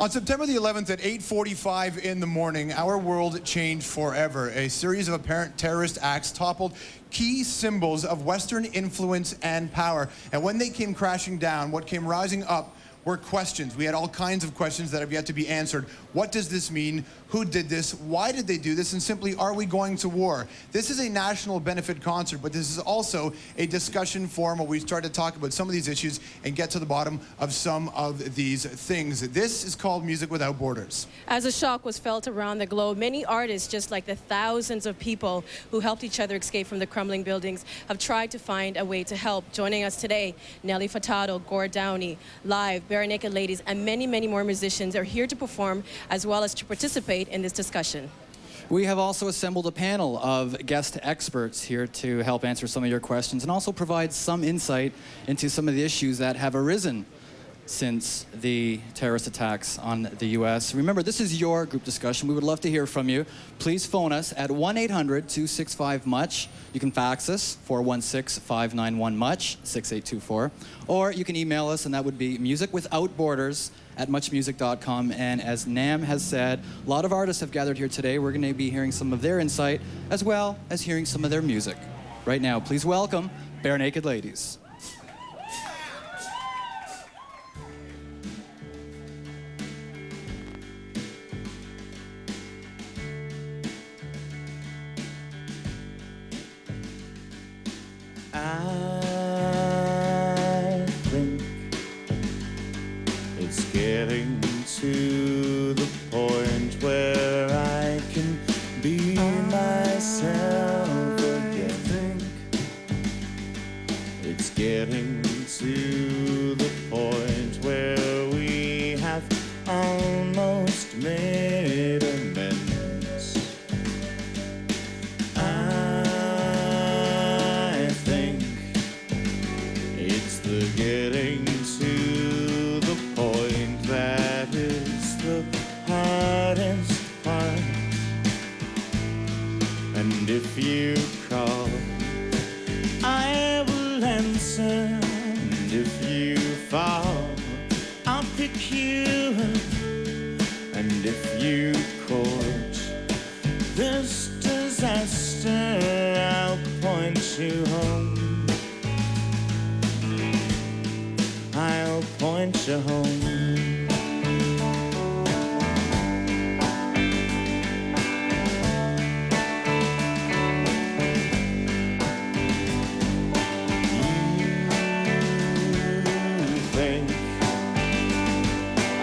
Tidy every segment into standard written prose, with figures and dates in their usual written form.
On September the 11th at 8:45 in the morning, our world changed forever. A series of apparent terrorist acts toppled key symbols of Western influence and power. And when they came crashing down, what came rising up were questions. We had all kinds of questions that have yet to be answered. What does this mean? Who did this? Why did they do this? And simply, are we going to war? This is a national benefit concert, but this is also a discussion forum where we start to talk about some of these issues and get to the bottom of some of these things. This is called Music Without Borders. As a shock was felt around the globe, many artists, just like the thousands of people who helped each other escape from the crumbling buildings, have tried to find a way to help. Joining us today, Nelly Furtado, Gord Downie, Live, Barenaked Ladies, and many, many more musicians are here to perform as well as to participate in this discussion. We have also assembled a panel of guest experts here to help answer some of your questions and also provide some insight into some of the issues that have arisen since the terrorist attacks on the U.S. Remember, this is your group discussion. We would love to hear from you. Please phone us at 1-800-265-MUCH. You can fax us, 416-591-MUCH, 6824. Or you can email us, and that would be musicwithoutborders@muchmusic.com. And as Nam has said, a lot of artists have gathered here today. We're going to be hearing some of their insight, as well as hearing some of their music. Right now, please welcome Barenaked Ladies. I think it's getting to the point where I can be myself again. It's getting to the point where we have almost made amends. Getting to the point that is the hardest part. And if you call, I will answer. And if you fall, I'll pick you up. And if you court this disaster, I'll point you home. I'll point you home. You think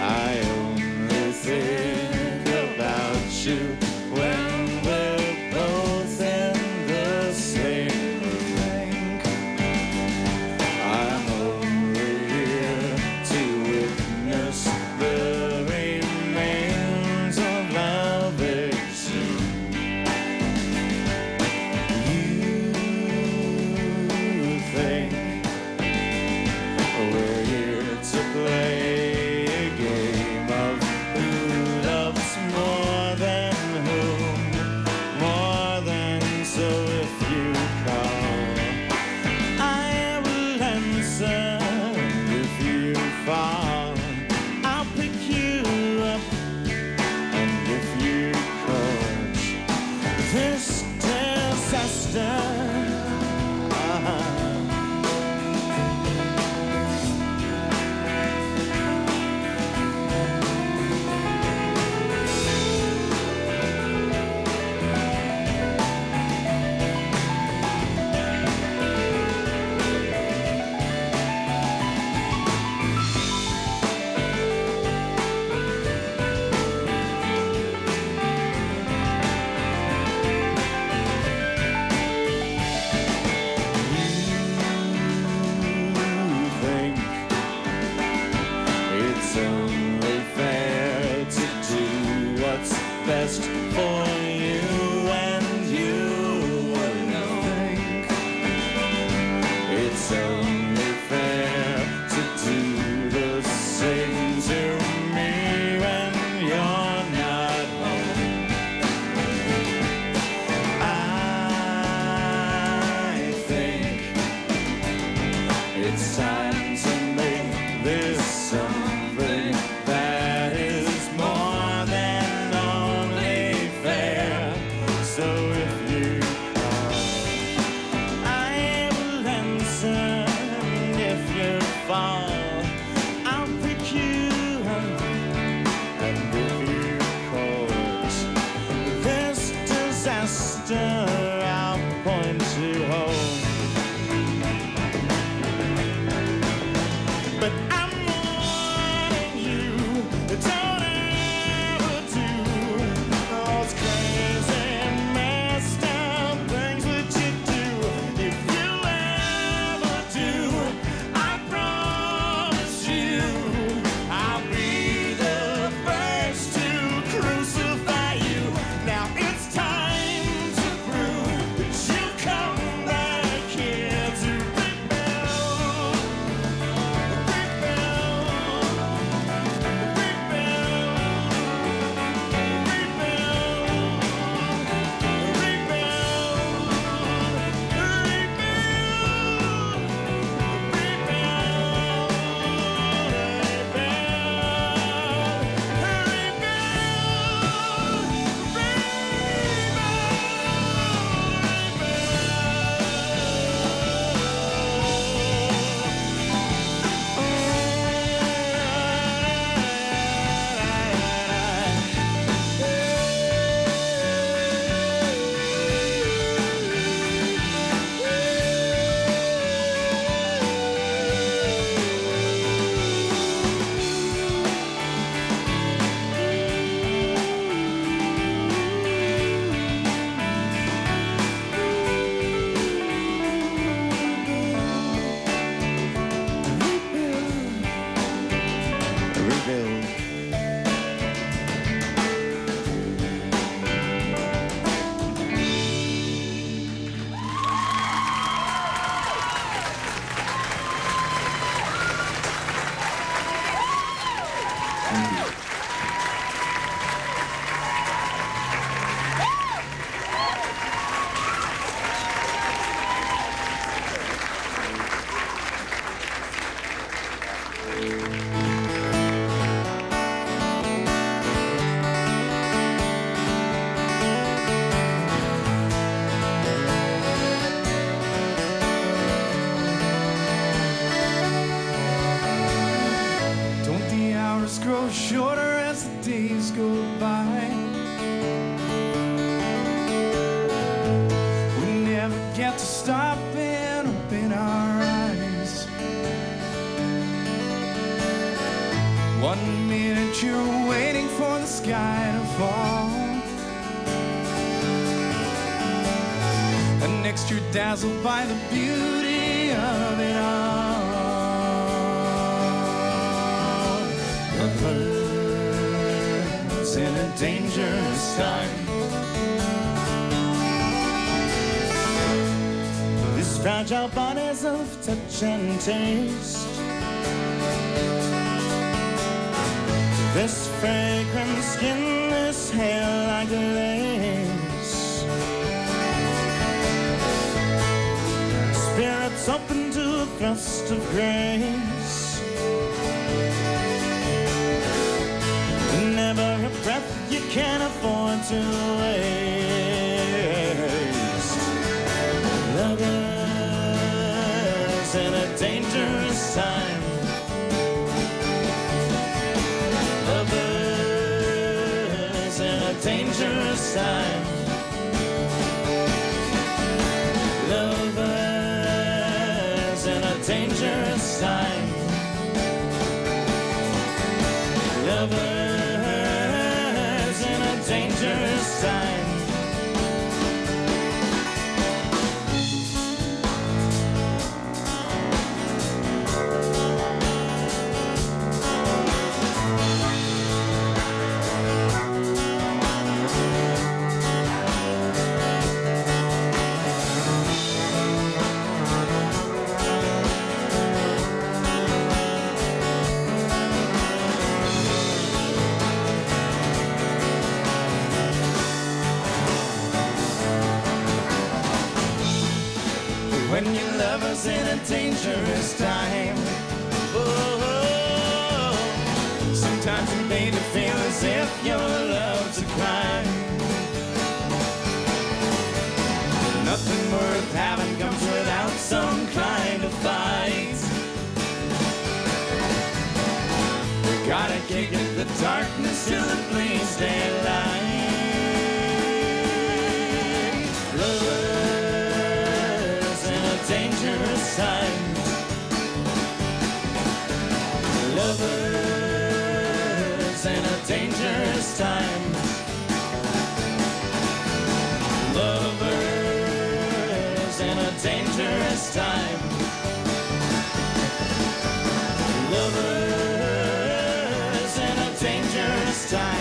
I only think about you when we're both in the same rank. I'm only to witness the remains of love exhumed. You think we're here to play a game of who loves more than whom, more than so if you call, I will answer. If you fall, I'll pick you up. And if you cause this disaster, it's only fair to do what's best for you and you alone. It's only fair to do the same to me when you're not home. I think it's time to make this something that is sky to fall. And next you're dazzled by the beauty of it all. Lovers in a dangerous time. These fragile bodies of touch and taste, this fragrant skin, this hair like lace, spirits open to a thrust of grace, never a breath you can afford to waste. Lovers in a dangerous time. Lovers in a dangerous time. Lovers in a dangerous time. Lovers in a dangerous time. When your lover's in a dangerous time. Oh, sometimes it made you feel as if your love's a crime. Nothing worth having comes without some kind of fight. We gotta kick at the darkness till it bleeds daylight. Dangerous time. Lovers in a dangerous time. Lovers in a dangerous time. Lovers in a dangerous time.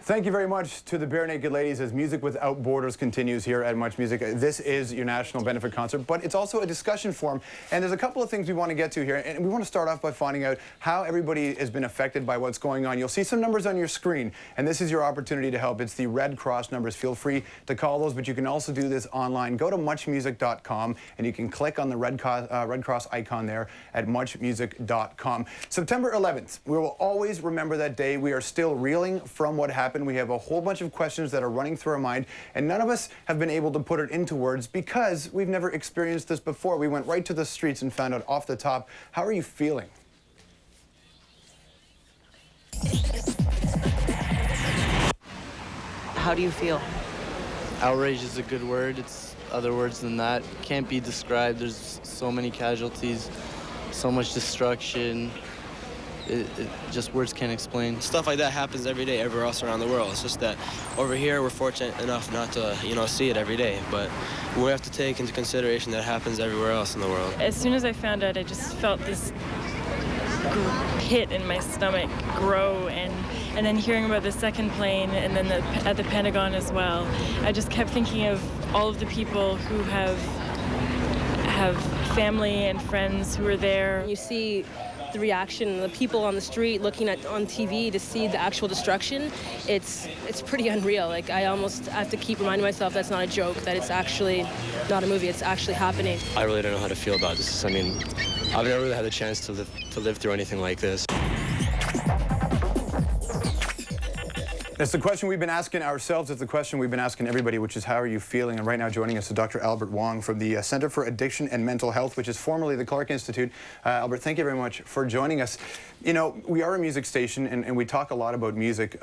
Thank you very much to the Bare Naked Ladies as Music Without Borders continues here at Much Music. This is your national benefit concert, but it's also a discussion forum. And there's a couple of things we want to get to here. And we want to start off by finding out how everybody has been affected by what's going on. You'll see some numbers on your screen, and this is your opportunity to help. It's the Red Cross numbers. Feel free to call those, but you can also do this online. Go to muchmusic.com, and you can click on the Red Cross icon there at muchmusic.com. September 11th, we will always remember that day. We are still reeling from what happened. We have a whole bunch of questions that are running through our mind, and none of us have been able to put it into words because we've never experienced this before. We went right to the streets and found out off the top. How are you feeling? How do you feel? Outrage is a good word. It's other words than that. Can't be described. There's so many casualties, so much destruction. Just words can't explain. Stuff like that happens every day everywhere else around the world. It's just that over here we're fortunate enough not to, see it every day. But we have to take into consideration that it happens everywhere else in the world. As soon as I found out, I just felt this pit in my stomach grow, and and then hearing about the second plane, and then at the Pentagon as well, I just kept thinking of all of the people who have family and friends who are there. You see the reaction, the people on the street looking on TV to see the actual destruction. It's pretty unreal. Like, I have to keep reminding myself that's not a joke, that it's actually not a movie, it's actually happening. I really don't know how to feel about this. I mean, I've never really had the chance to live through anything like this. It's the question we've been asking ourselves. It's the question we've been asking everybody, which is, how are you feeling? And right now joining us is Dr. Albert Wong from the Center for Addiction and Mental Health, which is formerly the Clark Institute. Albert, thank you very much for joining us. You know, we are a music station, and we talk a lot about music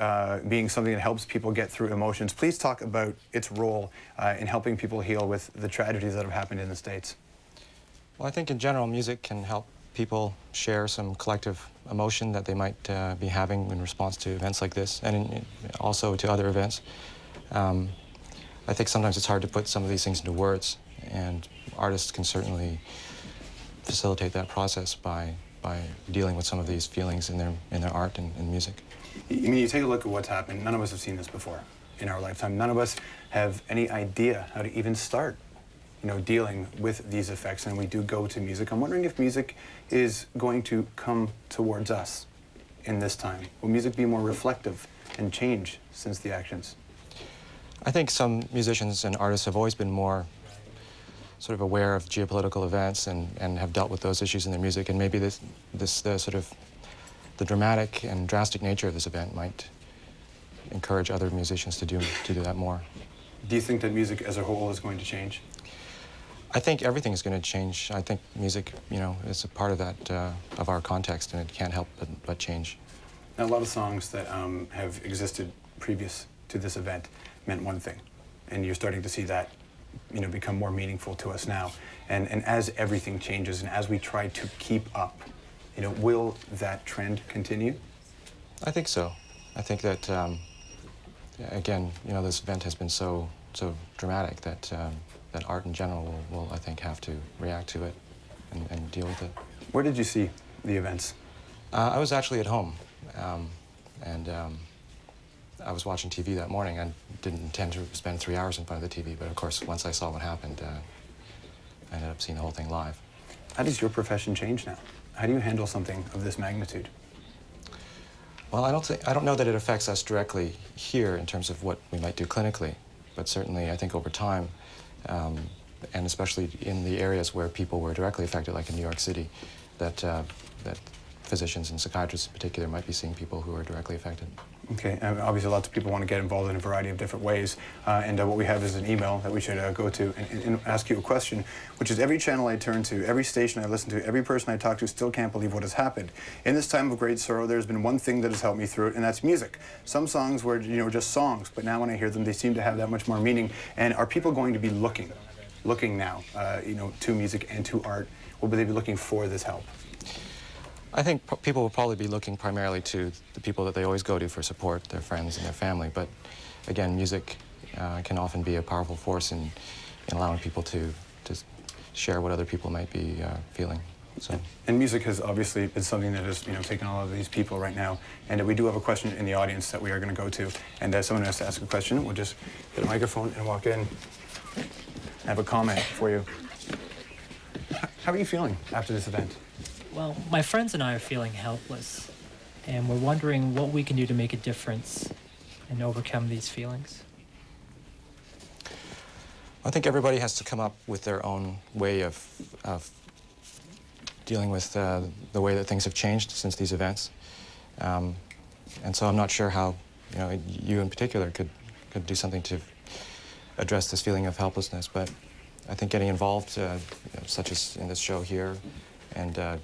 being something that helps people get through emotions. Please talk about its role in helping people heal with the tragedies that have happened in the States. Well, I think in general, music can help people share some collective emotion that they might be having in response to events like this, and also to other events. I think sometimes it's hard to put some of these things into words, and artists can certainly facilitate that process by dealing with some of these feelings in their art and music. I mean, you take a look at what's happened. None of us have seen this before in our lifetime. None of us have any idea how to even start, you know, dealing with these effects, and we do go to music. I'm wondering if music is going to come towards us in this time. Will music be more reflective and change since the actions? I think some musicians and artists have always been more sort of aware of geopolitical events and have dealt with those issues in their music, and maybe the dramatic and drastic nature of this event might encourage other musicians to do that more. Do you think that music as a whole is going to change? I think everything is going to change. I think music, you know, is a part of that, of our context, and it can't help but change. Now, a lot of songs that have existed previous to this event meant one thing, and you're starting to see that, you know, become more meaningful to us now. And as everything changes, and as we try to keep up, you know, will that trend continue? I think so. I think that, again, you know, this event has been so dramatic that that art in general will, I think, have to react to it and deal with it. Where did you see the events? I was actually at home, and I was watching TV that morning. I didn't intend to spend 3 hours in front of the TV, but of course, once I saw what happened, I ended up seeing the whole thing live. How does your profession change now? How do you handle something of this magnitude? Well, I don't know that it affects us directly here in terms of what we might do clinically, but certainly I think over time, and especially in the areas where people were directly affected, like in New York City, that physicians and psychiatrists in particular might be seeing people who are directly affected. Okay, obviously lots of people want to get involved in a variety of different ways, and what we have is an email that we should go to and ask you a question, which is: every channel I turn to, every station I listen to, every person I talk to still can't believe what has happened. In this time of great sorrow, there's been one thing that has helped me through it, and that's music. Some songs were, you know, just songs, but now when I hear them, they seem to have that much more meaning. And are people going to be looking now, you know, to music and to art? Will they be looking for this help? I think people will probably be looking primarily to the people that they always go to for support, their friends and their family. But again, music can often be a powerful force in allowing people to share what other people might be feeling. So. And music has obviously been something that has, you know, taken all of these people right now. And we do have a question in the audience that we are going to go to. And someone has to ask a question. We'll just get a microphone and walk in. I have a comment for you. How are you feeling after this event? Well, my friends and I are feeling helpless, and we're wondering what we can do to make a difference and overcome these feelings. I think everybody has to come up with their own way of dealing with the way that things have changed since these events. And so I'm not sure how, you know, you in particular could do something to address this feeling of helplessness, but I think getting involved, you know, such as in this show here, and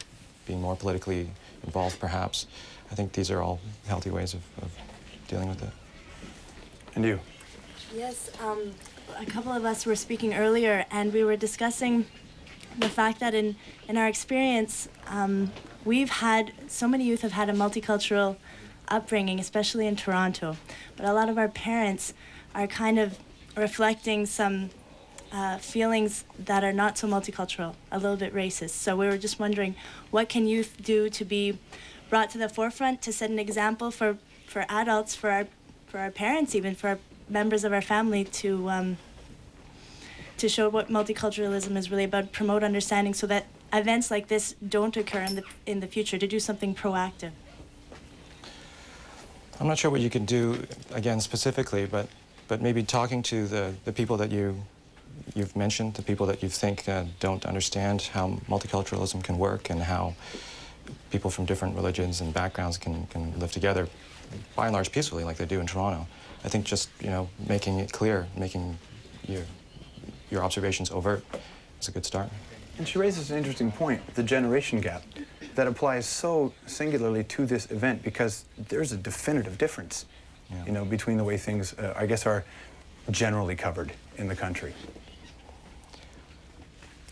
being more politically involved, perhaps. I think these are all healthy ways of dealing with it. And you? Yes, a couple of us were speaking earlier, and we were discussing the fact that in our experience, so many youth have had a multicultural upbringing, especially in Toronto. But a lot of our parents are kind of reflecting some feelings that are not so multicultural, a little bit racist. So we were just wondering, what can youth do to be brought to the forefront, to set an example for for adults, for our parents, even for our members of our family, to show what multiculturalism is really about, promote understanding, so that events like this don't occur in the future. To do something proactive. I'm not sure what you can do, again, specifically, but maybe talking to the people that you've mentioned, the people that you think don't understand how multiculturalism can work and how people from different religions and backgrounds can live together, by and large, peacefully, like they do in Toronto. I think just, making it clear, making your observations overt is a good start. And she raises an interesting point, the generation gap, that applies so singularly to this event, because there's a definitive difference, between the way things, I guess, are generally covered in the country.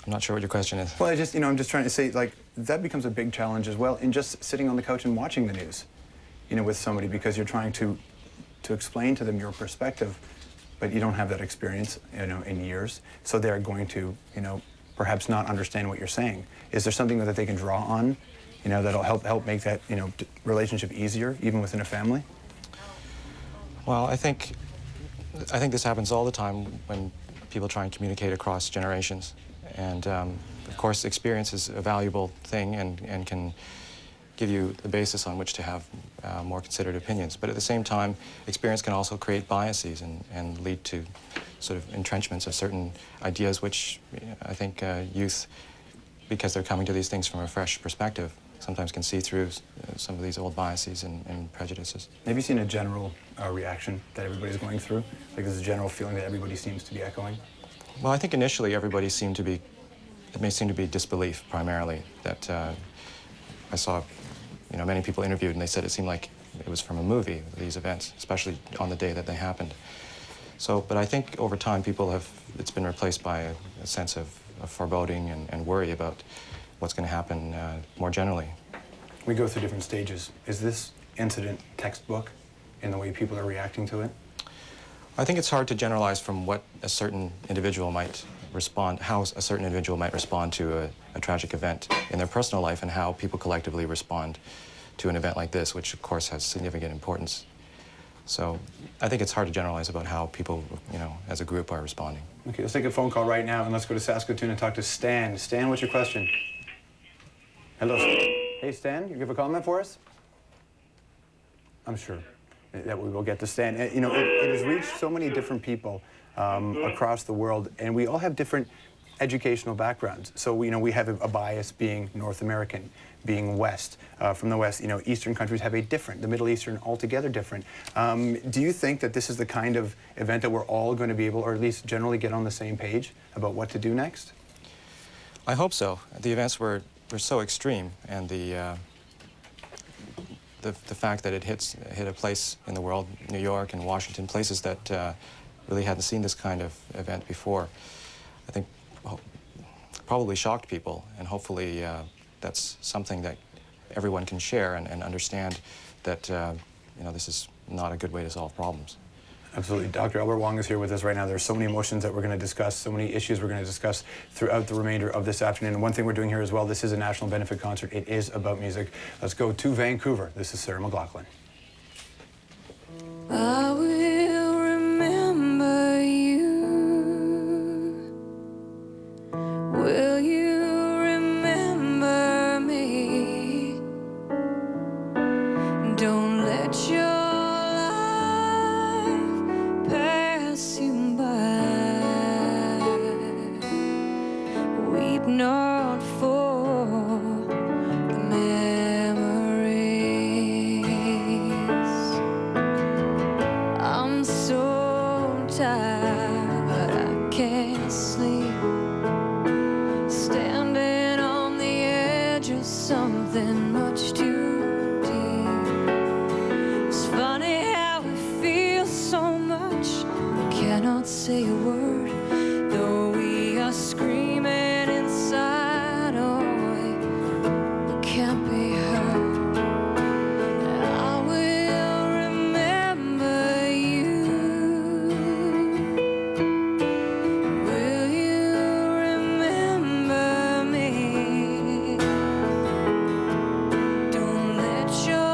I'm not sure what your question is. Well, I'm just trying to say, like, that becomes a big challenge as well in just sitting on the couch and watching the news, with somebody, because you're trying to explain to them your perspective, but you don't have that experience, in years. So they're going to, perhaps not understand what you're saying. Is there something that they can draw on, that'll help make that, relationship easier, even within a family? Well, I think this happens all the time when people try and communicate across generations. And of course, experience is a valuable thing and can give you the basis on which to have more considered opinions. But at the same time, experience can also create biases and lead to sort of entrenchments of certain ideas, which I think youth, because they're coming to these things from a fresh perspective, sometimes can see through some of these old biases and prejudices. Have you seen a general reaction that everybody's going through? Like there's a general feeling that everybody seems to be echoing? Well, I think initially everybody seemed to be, it may seem to be disbelief primarily, that I saw, many people interviewed and they said it seemed like it was from a movie, these events, especially on the day that they happened. So, but I think over time it's been replaced by a sense of foreboding and worry about what's going to happen more generally. We go through different stages. Is this incident textbook in the way people are reacting to it? I think it's hard to generalize from what a certain individual might respond, how a certain individual might respond to a tragic event in their personal life and how people collectively respond to an event like this, which of course has significant importance. So I think it's hard to generalize about how people, as a group are responding. Okay, let's take a phone call right now and let's go to Saskatoon and talk to Stan. Stan, what's your question? Hello. Hey, Stan, you have a comment for us? I'm sure that we will get to Stan. It has reached so many different people across the world, and we all have different educational backgrounds. So, we have a bias being North American, being West. From the West, Eastern countries have the Middle Eastern altogether different. Do you think that this is the kind of event that we're all going to be able, or at least generally get on the same page about what to do next? I hope so. The events were so extreme, and the fact that it hit a place in the world, New York and Washington, places that really hadn't seen this kind of event before, I think probably shocked people, and hopefully that's something that everyone can share and understand that this is not a good way to solve problems. Absolutely. Dr. Albert Wong is here with us right now. There's so many emotions that we're going to discuss, so many issues we're going to discuss throughout the remainder of this afternoon. And one thing we're doing here as well, this is a national benefit concert. It is about music. Let's go to Vancouver. This is Sarah McLachlan. I will remember you. Will you remember me? Don't let your life pass you by. Weep not for the memories. I'm so tired, I can't sleep. Standing on the edge of something much too deep. It's funny how we feel so much, we cannot say a word, though we are screaming inside. Oh, we can't be heard. I will remember you. Will you remember me? Don't let your life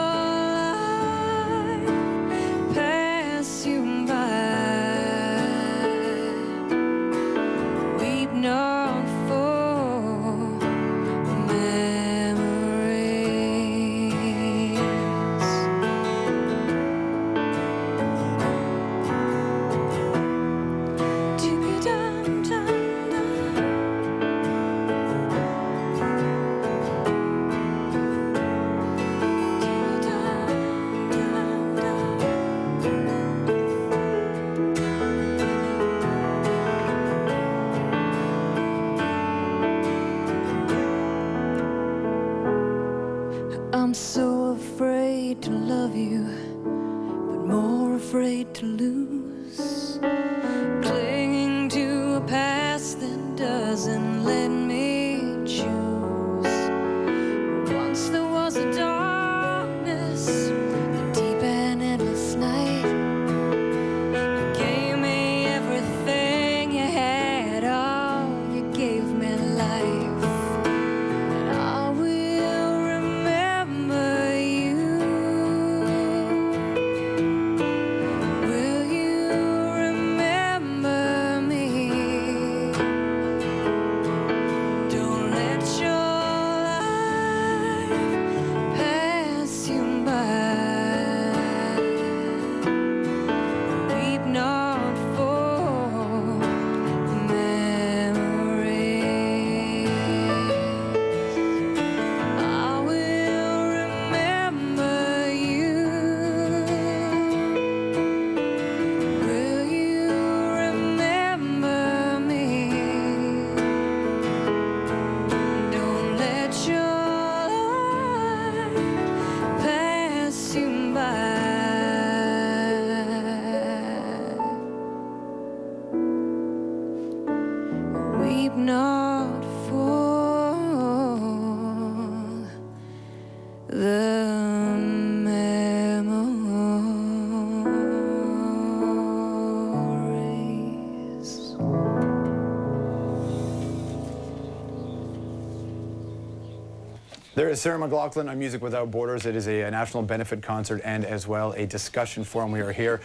There is Sarah McLachlan on Music Without Borders. It is a national benefit concert and as well a discussion forum. We are here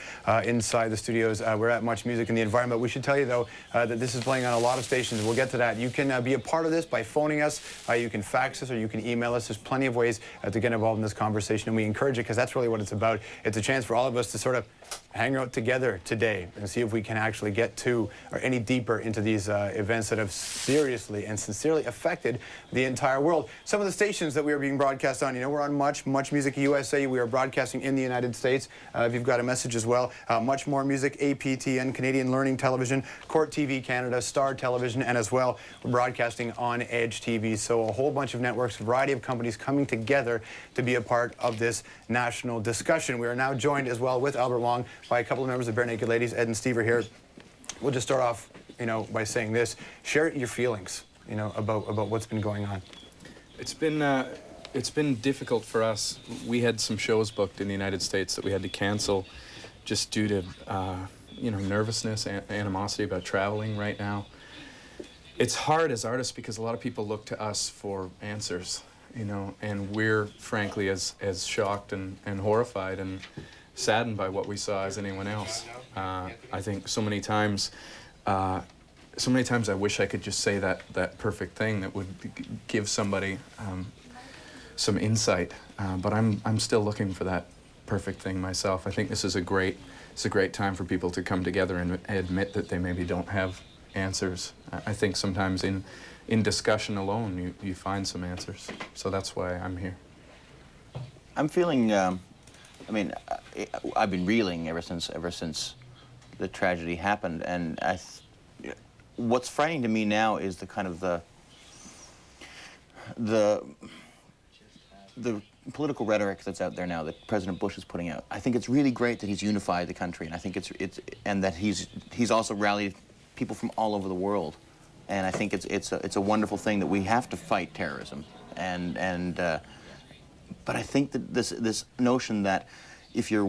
inside the studios. We're at Much Music in the Environment. We should tell you, though, that this is playing on a lot of stations. We'll get to that. You can be a part of this by phoning us. You can fax us or you can email us. There's plenty of ways to get involved in this conversation, and we encourage it because that's really what it's about. It's a chance for all of us to sort of hang out together today and see if we can actually get to or any deeper into these events that have seriously and sincerely affected the entire world. Some of the stations that we are being broadcast on, you know, we're on Much Music USA. We are broadcasting in the United States. If you've got a message as well, Much More Music, APTN, Canadian Learning Television, Court TV Canada, Star Television, and as well, we're broadcasting on Edge TV. So a whole bunch of networks, a variety of companies coming together to be a part of this national discussion. We are now joined as well with Albert Wong by a couple of members of Bare Naked Ladies. Ed and Steve are here. We'll just start off, you know, by saying this. Share your feelings, you know, about what's been going on. It's been difficult for us. We had some shows booked in the United States that we had to cancel just due to, you know, nervousness and animosity about traveling right now. It's hard as artists because a lot of people look to us for answers, you know, and we're frankly as shocked and horrified and saddened by what we saw as anyone else. I think so many times I wish I could just say that perfect thing that would give somebody some insight, but I'm still looking for that perfect thing myself. I think this is a great time for people to come together and admit that they maybe don't have answers. I think sometimes in discussion alone you find some answers. So that's why I'm here. I'm feeling. I mean, I've been reeling ever since the tragedy happened, and what's frightening to me now is the kind of the political rhetoric that's out there now that President Bush is putting out. I think it's really great that he's unified the country, and I think and that he's also rallied people from all over the world, and I think it's a wonderful thing that we have to fight terrorism, but I think that this notion that if you're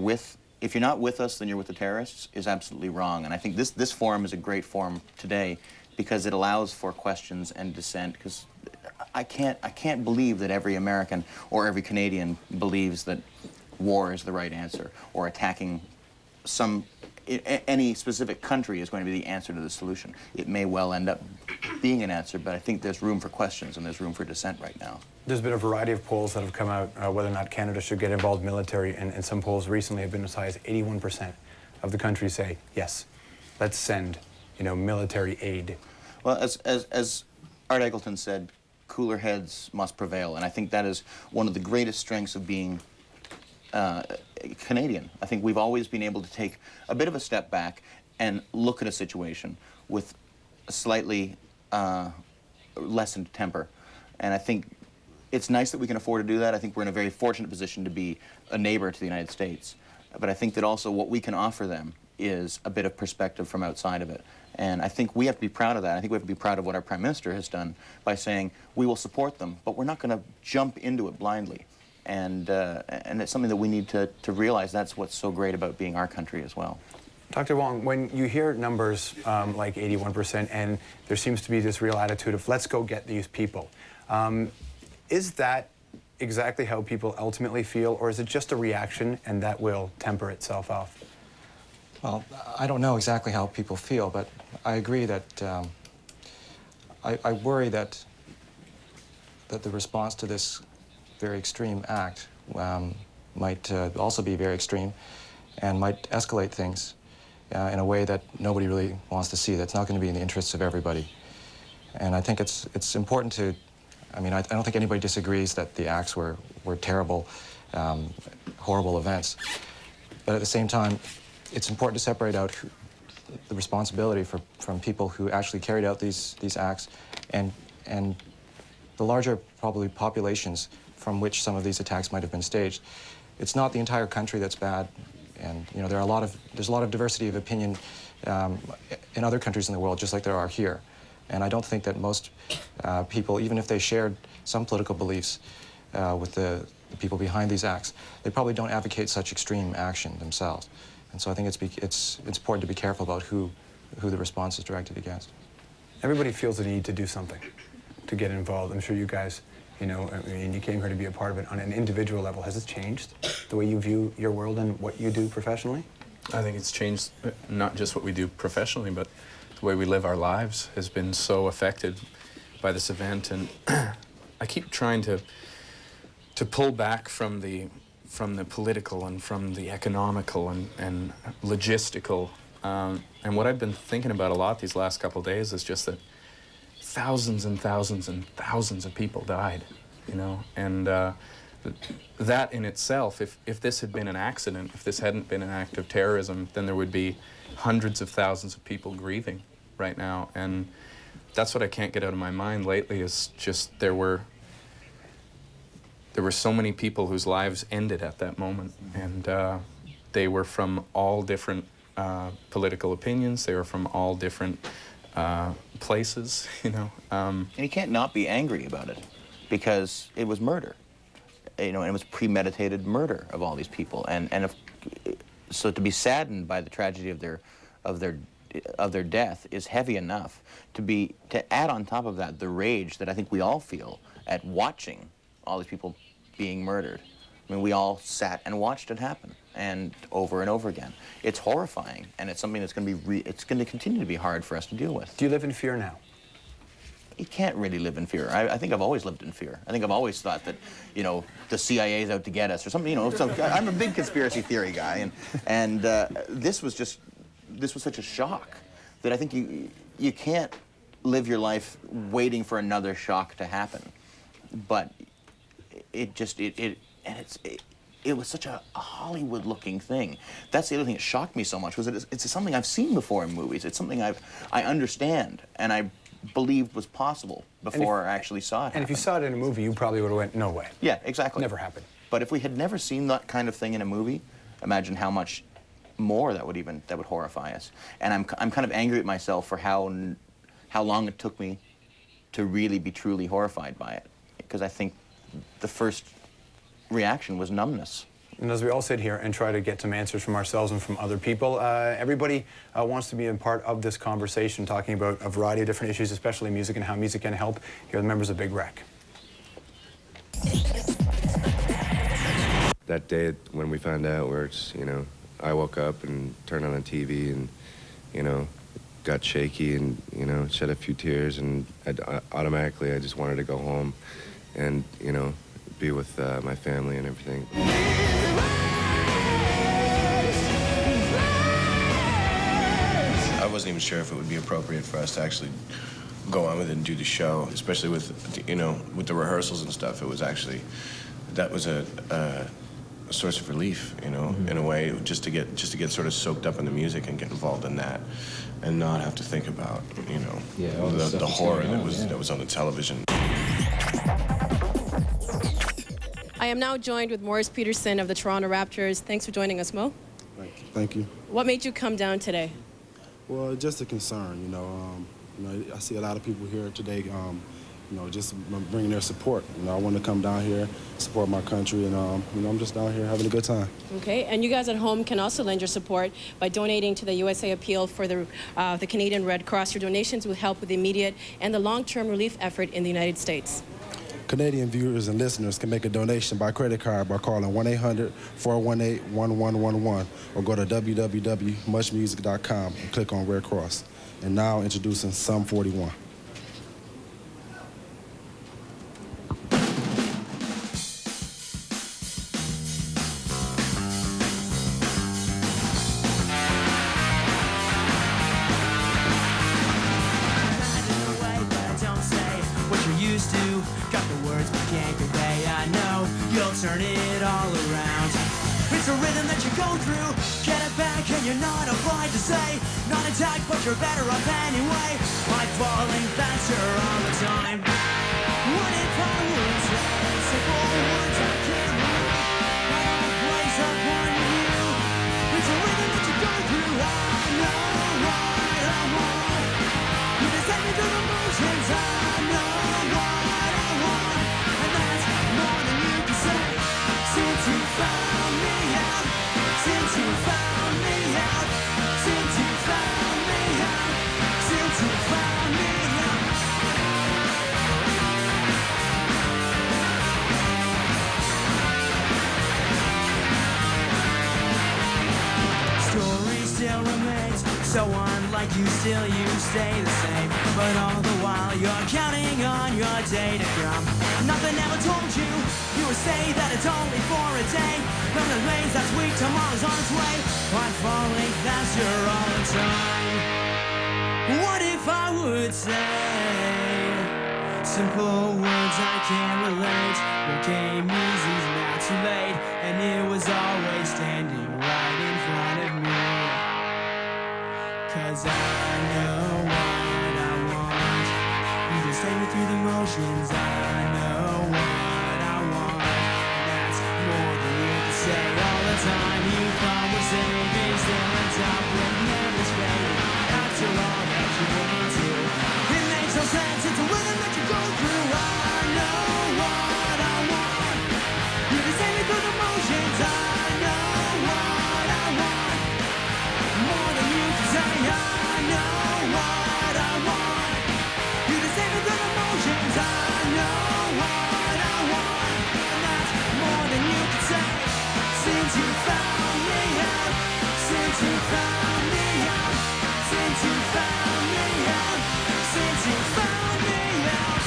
not with us, then you're with the terrorists is absolutely wrong. And I think this forum is a great forum today because it allows for questions and dissent. Because I can't believe that every American or every Canadian believes that war is the right answer or attacking any specific country is going to be the answer to the solution. It may well end up being an answer, but I think there's room for questions and there's room for dissent right now. There's been a variety of polls that have come out whether or not Canada should get involved military, and some polls recently have been as high as 81% of the country say, yes, let's send, you know, military aid. Well, as Art Eggleton said, cooler heads must prevail, and I think that is one of the greatest strengths of being Canadian. I think we've always been able to take a bit of a step back and look at a situation with a slightly lessened temper, and I think it's nice that we can afford to do that. I think we're in a very fortunate position to be a neighbor to the United States. But I think that also what we can offer them is a bit of perspective from outside of it. And I think we have to be proud of that. I think we have to be proud of what our Prime Minister has done by saying we will support them, but we're not going to jump into it blindly. And it's something that we need to realize that's what's so great about being our country as well. Dr. Wong, when you hear numbers like 81% and there seems to be this real attitude of let's go get these people, is that exactly how people ultimately feel, or is it just a reaction and that will temper itself off? Well, I don't know exactly how people feel, but I agree that I worry that the response to this very extreme act might also be very extreme and might escalate things in a way that nobody really wants to see. That's not going to be in the interests of everybody. And I think it's important to, I mean, I don't think anybody disagrees that the acts were terrible, horrible events. But at the same time, it's important to separate out the responsibility from people who actually carried out these acts and the larger, probably, populations from which some of these attacks might have been staged. It's not the entire country that's bad, and you know there's a lot of diversity of opinion in other countries in the world, just like there are here. And I don't think that most people, even if they shared some political beliefs with the people behind these acts, they probably don't advocate such extreme action themselves. And so I think it's important to be careful about who the response is directed against. Everybody feels the need to do something, to get involved. I'm sure you guys You know, I mean, you came here to be a part of it on an individual level. Has this changed the way you view your world and what you do professionally? I think it's changed not just what we do professionally, but the way we live our lives has been so affected by this event. And I keep trying to pull back from the political and from the economical and logistical. And what I've been thinking about a lot these last couple of days is just that thousands and thousands and thousands of people died, you know, and that in itself, if this had been an accident, if this hadn't been an act of terrorism, then there would be hundreds of thousands of people grieving right now. And that's what I can't get out of my mind lately, is just there were so many people whose lives ended at that moment, and they were from all different political opinions. They were from all different places, you know. And you can't not be angry about it, because it was murder, you know, and it was premeditated murder of all these people, so to be saddened by the tragedy of their death is heavy enough. To add on top of that the rage that I think we all feel at watching all these people being murdered. I mean, we all sat and watched it happen, and over again. It's horrifying, and it's something that's going to be it's going to continue to be hard for us to deal with. Do you live in fear now? You can't really live in fear. I think I've always lived in fear. I think I've always thought that, you know, the CIA's out to get us or something. You know, I'm a big conspiracy theory guy, and this was such a shock that I think you can't live your life waiting for another shock to happen. But it was such a Hollywood-looking thing. That's the other thing that shocked me so much, was that it's something I've seen before in movies. It's something I understand, and I believed was possible before I actually saw it happen. And if you saw it in a movie, you probably would have went, no way. Yeah, exactly. Never happened. But if we had never seen that kind of thing in a movie, imagine how much more that would horrify us. And I'm kind of angry at myself for how long it took me to really be truly horrified by it, because I think the first reaction was numbness. And as we all sit here and try to get some answers from ourselves and from other people, everybody wants to be a part of this conversation, talking about a variety of different issues, especially music and how music can help. Here are the members of Big Wreck. That day when we found out, where it's, you know, I woke up and turned on the TV and, you know, got shaky and, you know, shed a few tears, and automatically I just wanted to go home and, you know, be with my family and everything. I wasn't even sure if it would be appropriate for us to actually go on with it and do the show, especially with, you know, with the rehearsals and stuff. It was actually, that was a source of relief, you know, in a way, just to get sort of soaked up in the music and get involved in that, and not have to think about, you know, the horror that was on the television. I am now joined with Morris Peterson of the Toronto Raptors. Thanks for joining us, Mo. Thank you. What made you come down today? Well, just a concern, you know. I see a lot of people here today, you know, just bringing their support. You know, I want to come down here, support my country, and, you know, I'm just down here having a good time. Okay, and you guys at home can also lend your support by donating to the USA Appeal for the Canadian Red Cross. Your donations will help with the immediate and the long-term relief effort in the United States. Canadian viewers and listeners can make a donation by credit card by calling 1-800-418-1111 or go to www.muchmusic.com and click on Red Cross. And now introducing Sum 41. Turn it all around. It's a rhythm that you go through. Get it back and you're not afraid to say, not attacked, but you're better off anyway. By falling faster all the time. What if I would say simple words I can't believe? I don't place upon you. It's a rhythm that you go through. I know what I want. You just take me through the motions. I know what I want. And that's more than you can say. Since you found me out, since you found me out, since you found me out, since you found me out. you stay the same. But all the while you're counting on your day to come. Nothing ever told you, you would say that it's only for a day. From the rains that sweet, tomorrow's on its way. Why falling faster all the time? What if I would say simple words I can't relate? What came easy's now too late, and it was always standing right in front of me. 'Cause I know what I want. You just take me through the motions. I know what I want. That's more than you can say. All the time you thought was saving, still on top with never fading. After all that you've been into, it makes no sense. It's a rhythm that you go through. I know what I want. You just take me through the motions. I know what I want. More than you can say. I know what I want. You just take me through the motions. I know what I want. And that's more than you can say. Since you found me out. Since you found me out. Since you found me out. Since you found me out.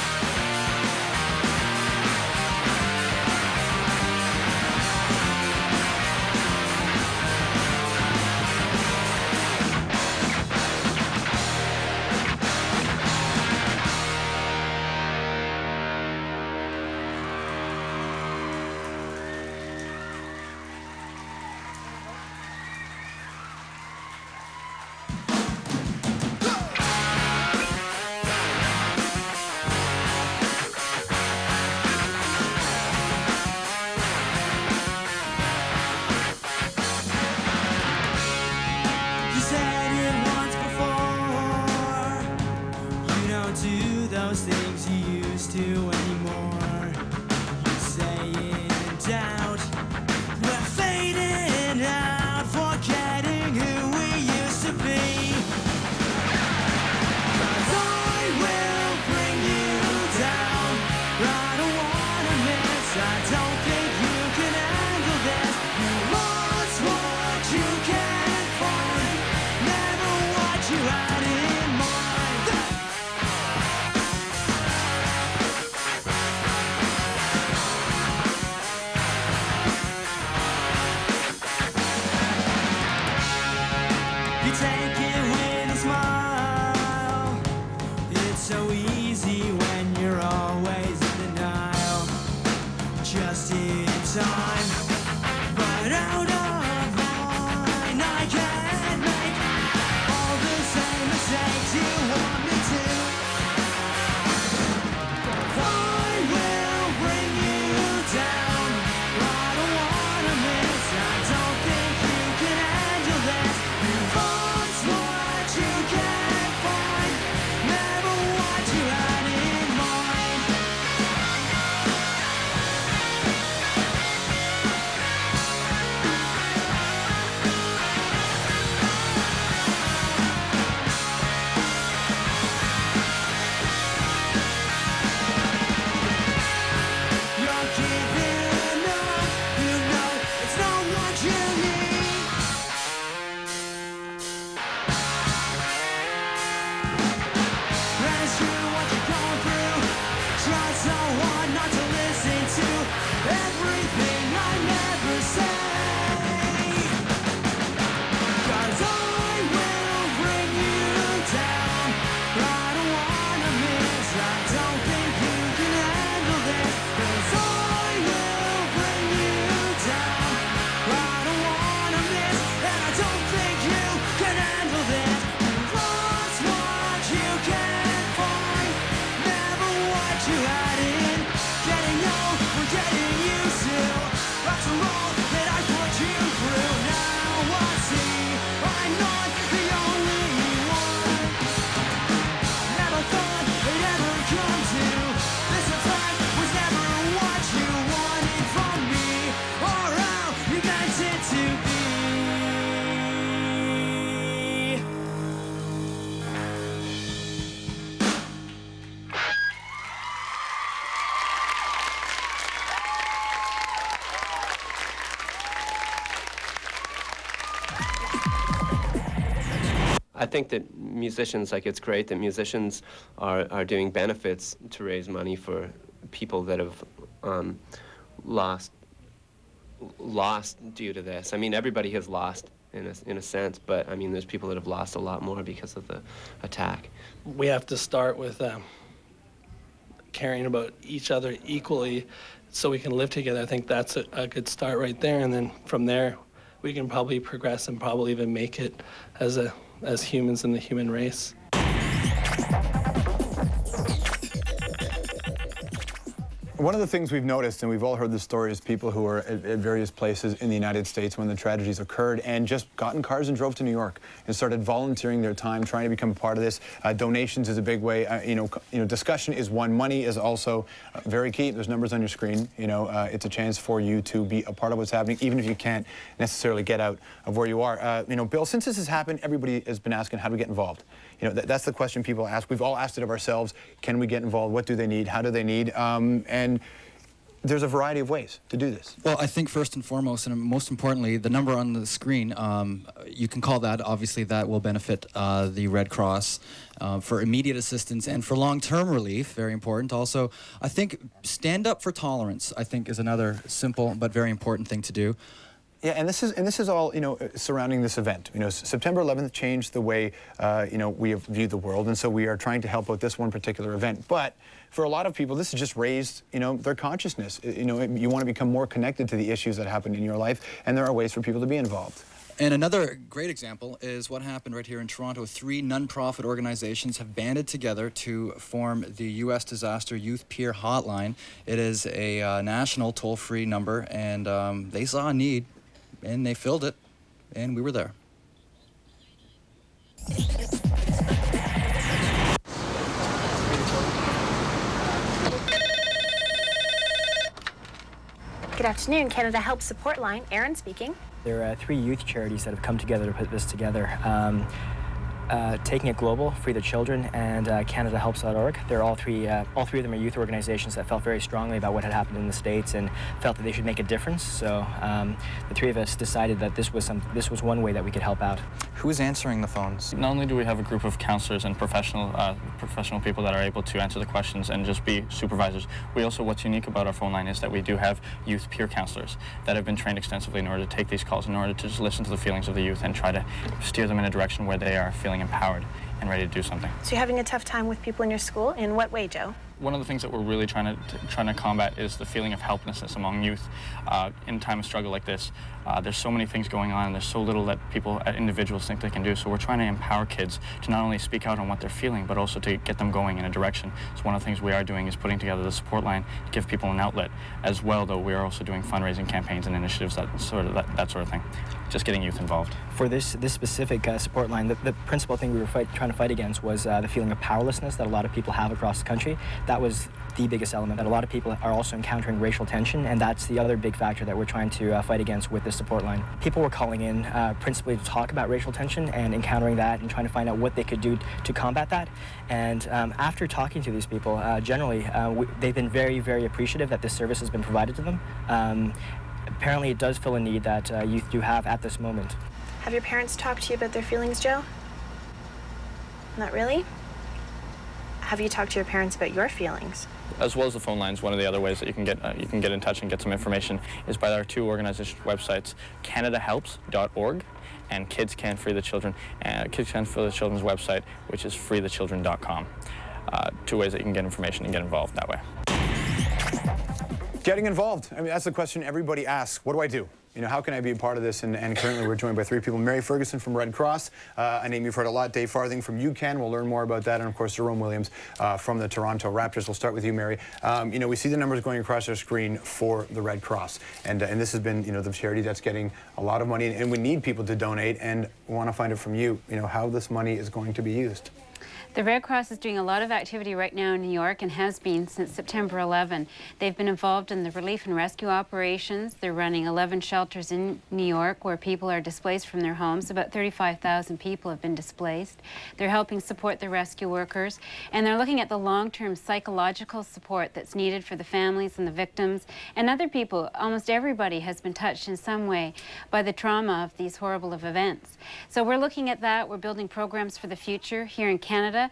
You said it once before. You don't do those things you used to anymore. You say it in doubt. We're fading out, forgetting who we used to be. 'Cause I will bring you down. I don't wanna miss. I don't think you can handle this. You lost what you can't find. Never what you had in mind. think that musicians, like, it's great that musicians are doing benefits to raise money for people that have lost due to this. I mean, everybody has lost in a sense, but I mean, there's people that have lost a lot more because of the attack. We have to start with caring about each other equally so we can live together. I think that's a good start right there, and then from there we can probably progress and probably even make it as humans in the human race. One of the things we've noticed, and we've all heard the stories, people who are at various places in the United States when the tragedies occurred and just got in cars and drove to New York and started volunteering their time, trying to become a part of this. Donations is a big way. Discussion is one. Money is also very key. There's numbers on your screen. It's a chance for you to be a part of what's happening, even if you can't necessarily get out of where you are. Bill, since this has happened, everybody has been asking, how do we get involved? That's the question people ask. We've all asked it of ourselves. Can we get involved? What do they need? How do they need? And there's a variety of ways to do this. Well, I think first and foremost, and most importantly, the number on the screen, you can call that. Obviously, that will benefit the Red Cross for immediate assistance and for long-term relief, very important. Also, I think stand up for tolerance, I think, is another simple but very important thing to do. Yeah, and this is all surrounding this event. September 11th changed the way we have viewed the world, and so we are trying to help out this one particular event. But for a lot of people, this has just raised their consciousness. You want to become more connected to the issues that happen in your life, and there are ways for people to be involved. And another great example is what happened right here in Toronto. 3 non-profit organizations have banded together to form the U.S. Disaster Youth Peer Hotline. It is a national toll-free number, and they saw a need, and they filled it, and we were there. Good afternoon, Canada Help Support Line. Erin speaking. There are 3 youth charities that have come together to put this together. Taking It Global, Free the Children, and CanadaHelps.org. They're all three of them are youth organizations that felt very strongly about what had happened in the States and felt that they should make a difference. So the 3 of us decided that this was one way that we could help out. Who's answering the phones? Not only do we have a group of counselors and professional people that are able to answer the questions and just be supervisors, we also, what's unique about our phone line is that we do have youth peer counselors that have been trained extensively in order to take these calls, in order to just listen to the feelings of the youth and try to steer them in a direction where they are feeling empowered and ready to do something. So you're having a tough time with people in your school? In what way, Joe? One of the things that we're really trying to combat is the feeling of helplessness among youth. In a time of struggle like this, there's so many things going on, and there's so little that people, individuals, think they can do. So we're trying to empower kids to not only speak out on what they're feeling, but also to get them going in a direction. So one of the things we are doing is putting together the support line to give people an outlet. As well, though, we are also doing fundraising campaigns and initiatives, that sort of thing. Just getting youth involved. For this specific support line, the principal thing we were trying to fight against was the feeling of powerlessness that a lot of people have across the country. That was the biggest element. That a lot of people are also encountering racial tension, and that's the other big factor that we're trying to fight against with this support line. People were calling in principally to talk about racial tension and encountering that and trying to find out what they could do to combat that. And after talking to these people, generally, they've been very, very appreciative that this service has been provided to them. Apparently, it does fill a need that youth do have at this moment. Have your parents talked to you about their feelings, Joe? Not really? Have you talked to your parents about your feelings? As well as the phone lines, one of the other ways that you can get in touch and get some information is by our 2 organizations' websites, CanadaHelps.org and Kids Can Free the Children, Kids Can Free the Children's website, which is freethechildren.com. 2 ways that you can get information and get involved that way. Getting involved. I mean, that's the question everybody asks. What do I do? How can I be a part of this? And currently we're joined by 3 people. Mary Ferguson from Red Cross, a name you've heard a lot. Dave Farthing from UCAN. We'll learn more about that. And, of course, Jerome Williams from the Toronto Raptors. We'll start with you, Mary. We see the numbers going across our screen for the Red Cross. And this has been, the charity that's getting a lot of money. And we need people to donate. And we want to find out from you, how this money is going to be used. The Red Cross is doing a lot of activity right now in New York and has been since September 11. They've been involved in the relief and rescue operations. They're running 11 shelters in New York where people are displaced from their homes. About 35,000 people have been displaced. They're helping support the rescue workers, and they're looking at the long-term psychological support that's needed for the families and the victims and other people. Almost everybody has been touched in some way by the trauma of these horrible events. So we're looking at that. We're building programs for the future here in Canada.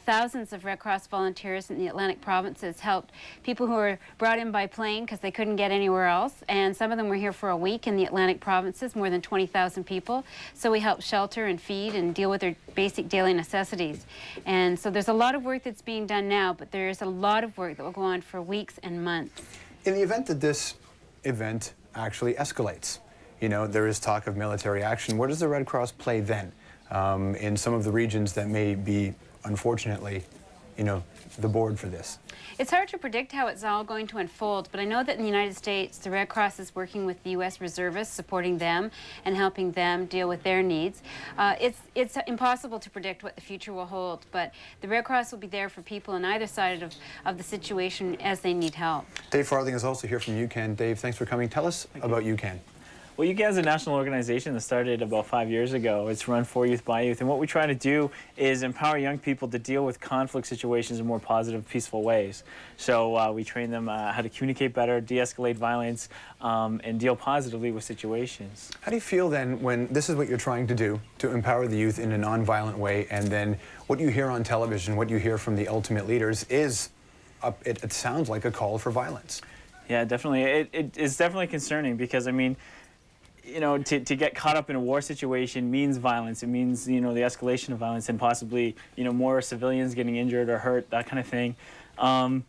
Thousands of Red Cross volunteers in the Atlantic provinces helped people who were brought in by plane because they couldn't get anywhere else, and some of them were here for a week in the Atlantic provinces, more than 20,000 people. So we help shelter and feed and deal with their basic daily necessities. And so there's a lot of work that's being done now, but there's a lot of work that will go on for weeks and months. In the event that this event actually escalates, you know, there is talk of military action. Where does the Red Cross play then? In some of the regions that may be, unfortunately, you know, the board for this? It's hard to predict how it's all going to unfold, but I know that in the United States, the Red Cross is working with the U.S. reservists, supporting them and helping them deal with their needs. It's impossible to predict what the future will hold, but the Red Cross will be there for people on either side of the situation as they need help. Dave Farthing is also here from UCAN. Dave, thanks for coming. Tell us about UCAN. Well, UCAN is a national organization that started about 5 years ago. It's run for youth, by youth, and what we try to do is empower young people to deal with conflict situations in more positive, peaceful ways. So we train them how to communicate better, de-escalate violence, and deal positively with situations. How do you feel then when this is what you're trying to do, to empower the youth in a non-violent way, and then what you hear on television, what you hear from the ultimate leaders is, it sounds like a call for violence? Yeah, definitely. It's definitely concerning because, I mean, you know, to get caught up in a war situation means violence. It means, you know, the escalation of violence and possibly, you know, more civilians getting injured or hurt, that kind of thing. And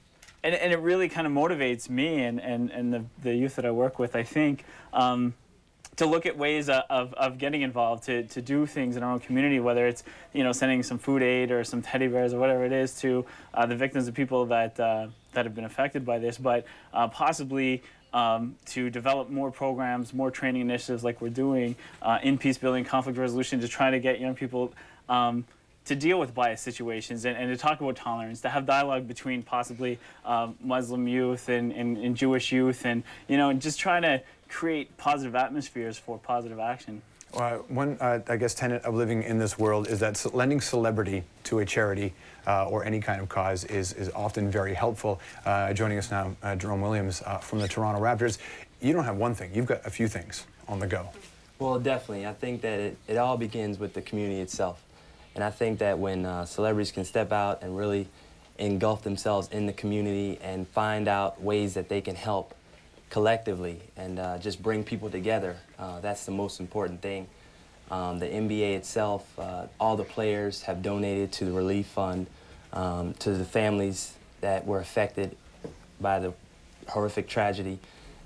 it really kind of motivates me and the youth that I work with, I think, to look at ways of getting involved, to do things in our own community, whether it's, you know, sending some food aid or some teddy bears or whatever it is to the victims of people that have been affected by this, but possibly to develop more programs, more training initiatives like we're doing in peace building, conflict resolution, to try to get young people to deal with bias situations and to talk about tolerance, to have dialogue between possibly Muslim youth and Jewish youth, and, you know, just trying to create positive atmospheres for positive action. One, I guess, tenet of living in this world is that lending celebrity to a charity or any kind of cause is often very helpful. Joining us now, Jerome Williams from the Toronto Raptors. You don't have one thing, you've got a few things on the go. Well, definitely. I think that it all begins with the community itself. And I think that when celebrities can step out and really engulf themselves in the community and find out ways that they can help collectively and just bring people together, that's the most important thing. The NBA itself, all the players have donated to the relief fund, to the families that were affected by the horrific tragedy.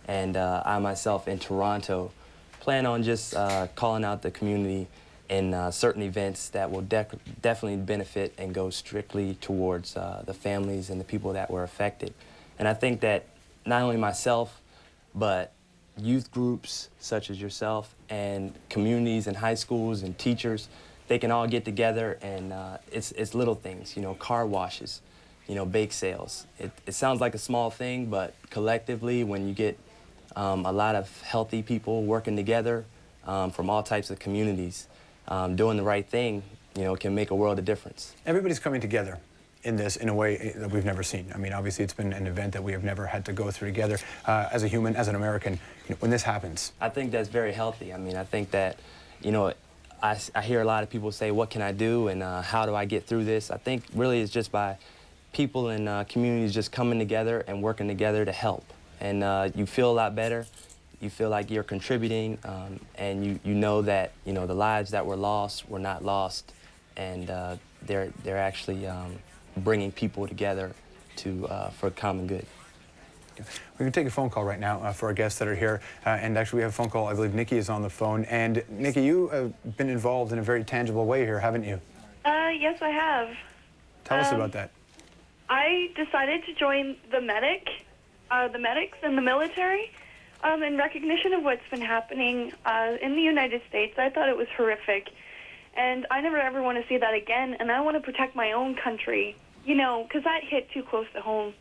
And I myself in Toronto plan on just calling out the community in certain events that will definitely benefit and go strictly towards the families and the people that were affected. And I think that not only myself, but youth groups such as yourself and communities and high schools and teachers, they can all get together, and it's little things, you know, car washes, you know, bake sales. It sounds like a small thing, but collectively, when you get a lot of healthy people working together from all types of communities, doing the right thing, you know, can make a world of difference. Everybody's coming together in this in a way that we've never seen. I mean, obviously it's been an event that we have never had to go through together. As a human, as an American, you know, when this happens. I think that's very healthy. I mean, I think that, you know, I hear a lot of people say, what can I do and how do I get through this? I think really it's just by people and communities just coming together and working together to help. And you feel a lot better. You feel like you're contributing, and you know that, you know, the lives that were lost were not lost, and they're actually bringing people together for common good. We can take a phone call right now for our guests that are here. And actually, we have a phone call. I believe Nikki is on the phone. And Nikki, you have been involved in a very tangible way here, haven't you? Yes, I have. Tell us about that. I decided to join the medics in the military in recognition of what's been happening in the United States. I thought it was horrific. And I never ever want to see that again, and I want to protect my own country, you know, because that hit too close to home.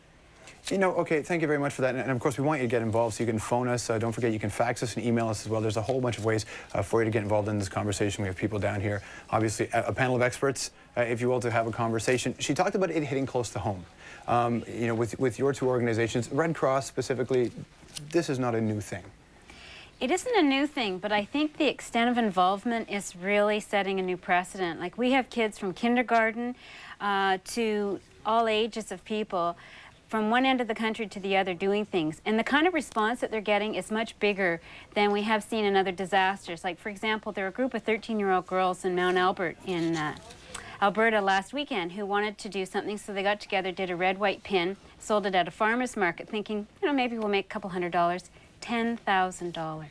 You know, okay, thank you very much for that. And of course, we want you to get involved, so you can phone us. Don't forget, you can fax us and email us as well. There's a whole bunch of ways for you to get involved in this conversation. We have people down here, obviously, a panel of experts, if you will, to have a conversation. She talked about it hitting close to home. You know, with your two organizations, Red Cross specifically, this is not a new thing. It isn't a new thing, but I think the extent of involvement is really setting a new precedent. Like, we have kids from kindergarten to all ages of people from one end of the country to the other doing things. And the kind of response that they're getting is much bigger than we have seen in other disasters. Like, for example, there were a group of 13-year-old girls in Mount Albert in Alberta last weekend who wanted to do something, so they got together, did a red-white pin, sold it at a farmer's market, thinking, you know, maybe we'll make a couple $100. $10,000.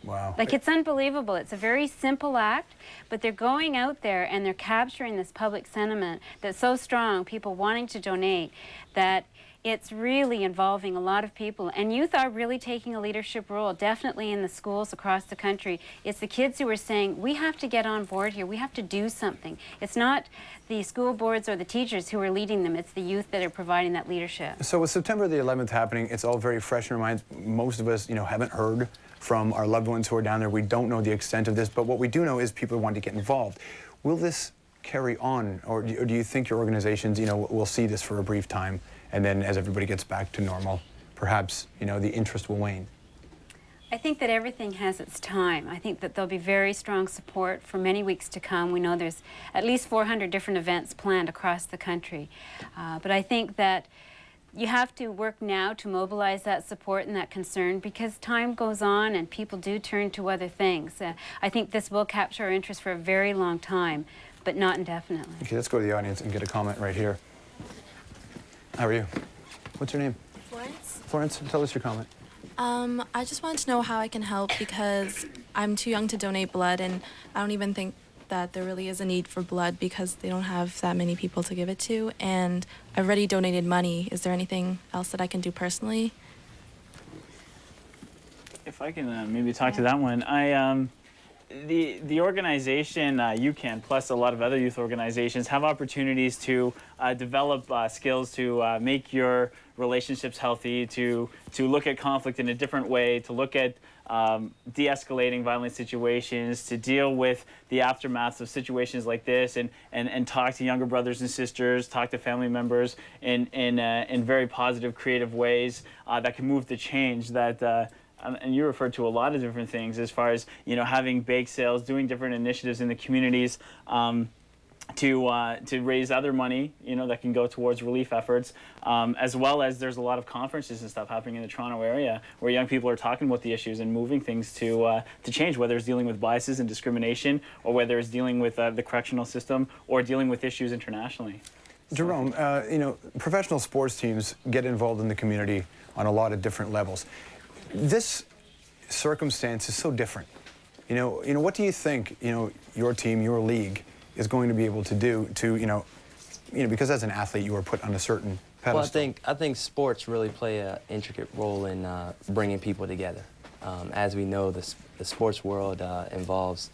Wow. Like, it's unbelievable. It's a very simple act, but they're going out there and they're capturing this public sentiment that's so strong, people wanting to donate, that it's really involving a lot of people. And youth are really taking a leadership role, definitely in the schools across the country. It's the kids who are saying, we have to get on board here. We have to do something. It's not the school boards or the teachers who are leading them. It's the youth that are providing that leadership. So with September the 11th happening, it's all very fresh in our minds. Most of us, you know, haven't heard from our loved ones who are down there. We don't know the extent of this, but what we do know is people want to get involved. Will this carry on, or do you think your organizations, you know, will see this for a brief time, and then as everybody gets back to normal, perhaps, you know, the interest will wane? I think that everything has its time. I think that there'll be very strong support for many weeks to come. We know there's at least 400 different events planned across the country. But I think that you have to work now to mobilize that support and that concern, because time goes on and people do turn to other things. I think this will capture our interest for a very long time, but not indefinitely. Okay, let's go to the audience and get a comment right here. How are you? What's your name? Florence. Florence, tell us your comment. I just wanted to know how I can help, because I'm too young to donate blood, and I don't even think that there really is a need for blood because they don't have that many people to give it to, and I've already donated money. Is there anything else that I can do personally? If I can maybe talk to that one. The organization UCAN, plus a lot of other youth organizations, have opportunities to develop skills to make your relationships healthy, to look at conflict in a different way, to look at de-escalating violent situations, to deal with the aftermaths of situations like this, and talk to younger brothers and sisters, talk to family members in very positive, creative ways that can move the change that. And you referred to a lot of different things as far as, you know, having bake sales, doing different initiatives in the communities to raise other money, you know, that can go towards relief efforts, as well as there's a lot of conferences and stuff happening in the Toronto area where young people are talking about the issues and moving things to change, whether it's dealing with biases and discrimination, or whether it's dealing with the correctional system, or dealing with issues internationally. Jerome, you know, professional sports teams get involved in the community on a lot of different levels. This circumstance is so different. You know, what do you think, you know, your team, your league is going to be able to do to, you know, because as an athlete you are put on a certain pedestal? Well, I think sports really play an intricate role in bringing people together. As we know, the sports world involves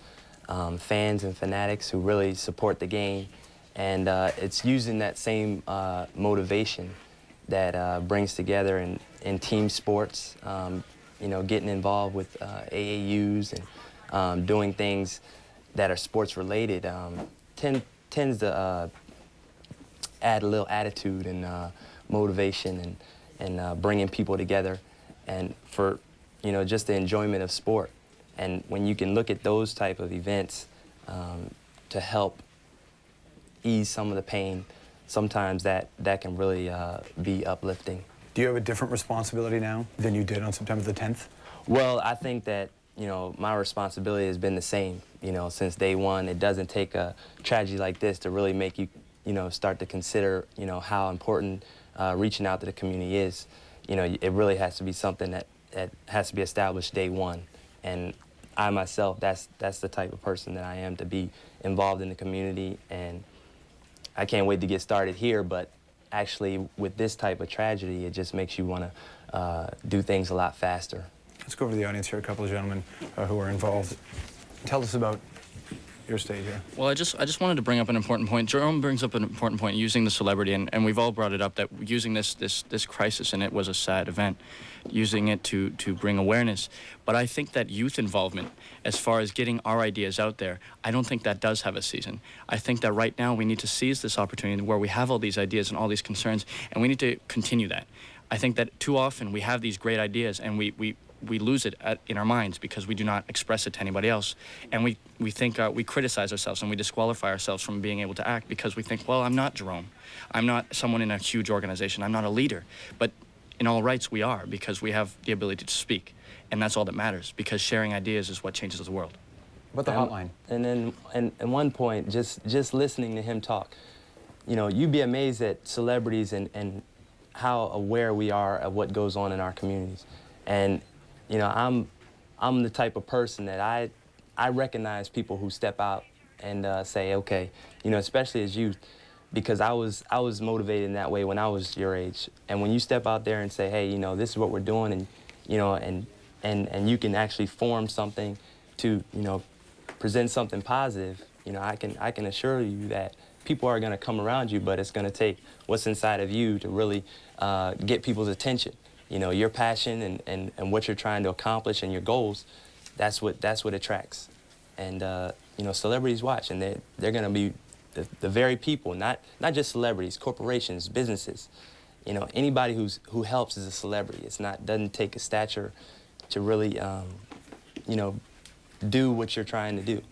fans and fanatics who really support the game, and it's using that same motivation that brings together in team sports, you know, getting involved with AAUs and doing things that are sports related tends to add a little attitude and motivation and bringing people together, and for, you know, just the enjoyment of sport. And when you can look at those type of events to help ease some of the pain, sometimes that can really be uplifting. Do you have a different responsibility now than you did on September the 10th? Well, I think that, you know, my responsibility has been the same, you know, since day one. It doesn't take a tragedy like this to really make you, you know, start to consider, you know, how important reaching out to the community is. You know, it really has to be something that has to be established day one. And I myself, that's the type of person that I am, to be involved in the community. And I can't wait to get started here, but actually with this type of tragedy, it just makes you want to do things a lot faster. Let's go over to the audience here, a couple of gentlemen who are involved. Tell us about your stage here. Well, I just wanted to bring up an important point. Jerome brings up an important point using the celebrity, and we've all brought it up that using this crisis, and it was a sad event, using it to bring awareness. But I think that youth involvement, as far as getting our ideas out there, I don't think that does have a season. I think that right now we need to seize this opportunity where we have all these ideas and all these concerns, and we need to continue that. I think that too often we have these great ideas and we lose it in our minds because we do not express it to anybody else. And we think, we criticize ourselves and we disqualify ourselves from being able to act because we think, well, I'm not Jerome. I'm not someone in a huge organization. I'm not a leader. But in all rights, we are because we have the ability to speak. And that's all that matters because sharing ideas is what changes the world. What the hotline? And then, and one point, just listening to him talk, you know, you'd be amazed at celebrities and how aware we are of what goes on in our communities. And, you know, I'm the type of person that I recognize people who step out and say, okay, you know, especially as youth, because I was motivated in that way when I was your age. And when you step out there and say, hey, you know, this is what we're doing, and, you know, and you can actually form something to, you know, present something positive, you know, I can assure you that people are going to come around you, but it's going to take what's inside of you to really get people's attention. You know, your passion and what you're trying to accomplish and your goals, that's what attracts. And, you know, celebrities watch, and they're going to be the very people, not just celebrities, corporations, businesses. You know, anybody who helps is a celebrity. Doesn't take a stature to really, you know, do what you're trying to do.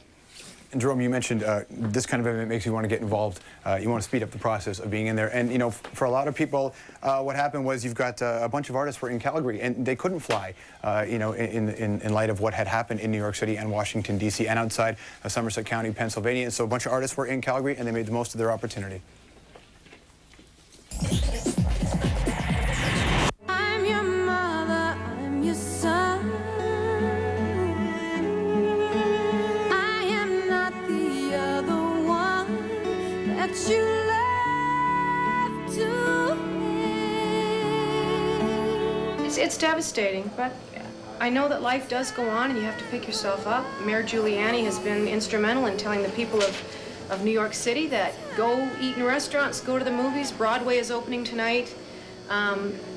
And Jerome, you mentioned this kind of event makes you want to get involved. You want to speed up the process of being in there. And, you know, for a lot of people, what happened was you've got a bunch of artists were in Calgary, and they couldn't fly, you know, in light of what had happened in New York City and Washington, D.C., and outside of Somerset County, Pennsylvania. And so a bunch of artists were in Calgary, and they made the most of their opportunity. I'm your mother, I'm your son. You left to me. It's devastating, but I know that life does go on and you have to pick yourself up. Mayor Giuliani has been instrumental in telling the people of New York City that go eat in restaurants, go to the movies. Broadway is opening tonight.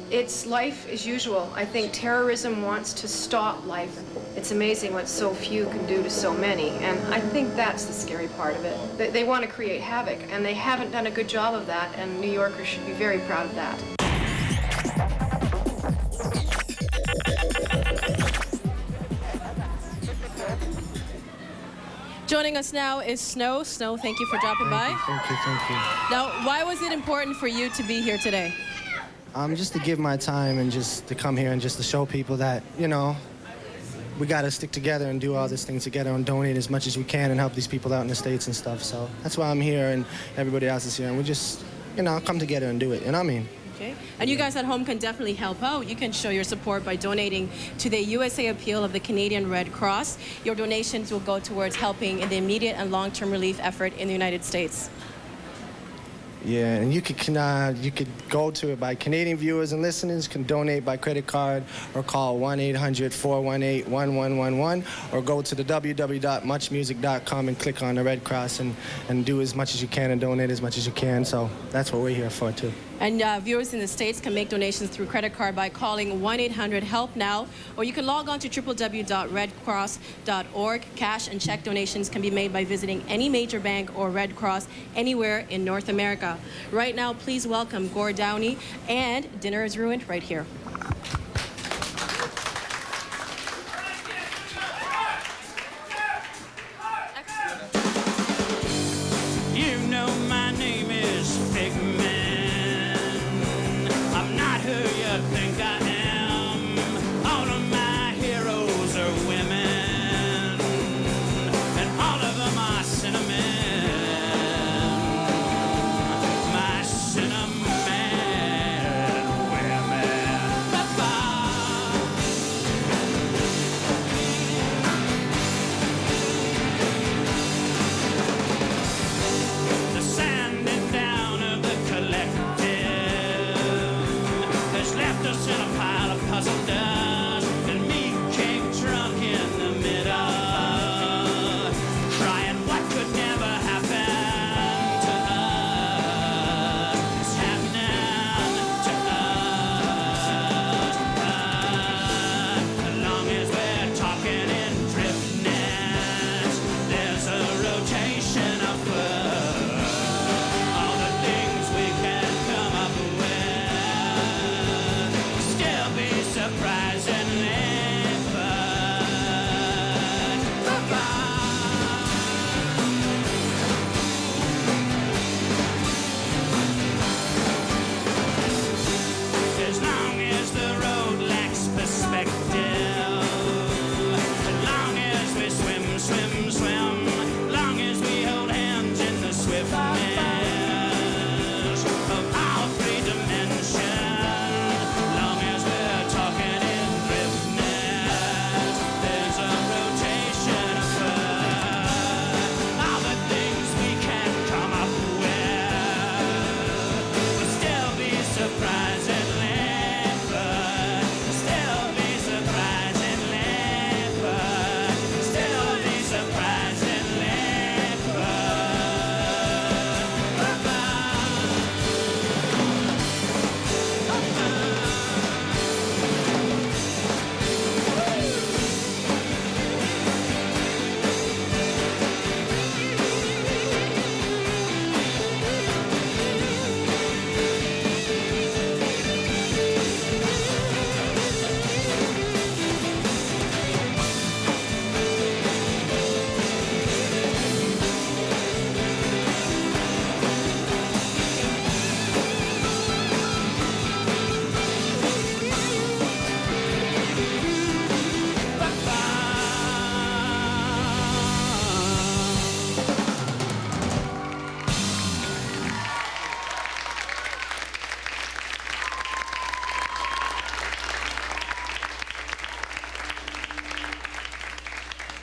It's life as usual. I think terrorism wants to stop life. It's amazing what so few can do to so many, and I think that's the scary part of it. They want to create havoc, and they haven't done a good job of that, and New Yorkers should be very proud of that. Joining us now is Snow. Snow, thank you for dropping by. Thank you. Now, why was it important for you to be here today? Just to give my time and just to come here and just to show people that, you know, we got to stick together and do all this thing together and donate as much as we can and help these people out in the States and stuff. So that's why I'm here and everybody else is here. And we just, you know, come together and do it. And I mean. Okay. And you guys at home can definitely help out. You can show your support by donating to the USA Appeal of the Canadian Red Cross. Your donations will go towards helping in the immediate and long-term relief effort in the United States. Yeah, and you could go to it by Canadian viewers and listeners can donate by credit card or call 1-800-418-1111 or go to the www.muchmusic.com and click on the Red Cross and do as much as you can and donate as much as you can. So that's what we're here for too. And viewers in the States can make donations through credit card by calling 1-800-HELP-NOW, or you can log on to www.redcross.org. Cash and check donations can be made by visiting any major bank or Red Cross anywhere in North America. Right now, please welcome Gord Downie and Dinner is Ruined right here. You know my name is Figment. I'm not who you think I am. All of my heroes are women, and all of them are cinnamon. My cinnamon women. The sanding down of the collective has left us in a pile of puzzle dust, and me cake drunk in the middle, crying, what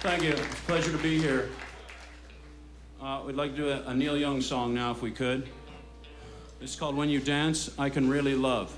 Thank you. It's a pleasure to be here. We'd like to do a Neil Young song now, if we could. It's called When You Dance, I Can Really Love.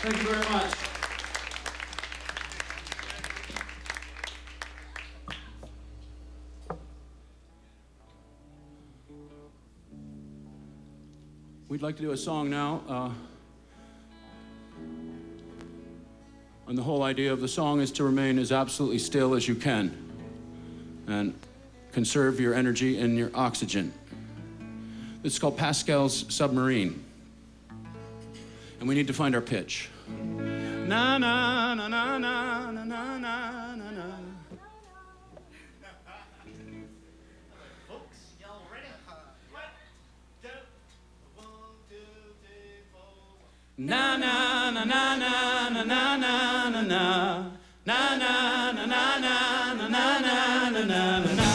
Thank you very much. We'd like to do a song now. And the whole idea of the song is to remain as absolutely still as you can and conserve your energy and your oxygen. It's called Pascal's Submarine. And we need to find our pitch. Na na na na na na na na na. Na na na na na na na na na na. Na na na na na na na na na na na.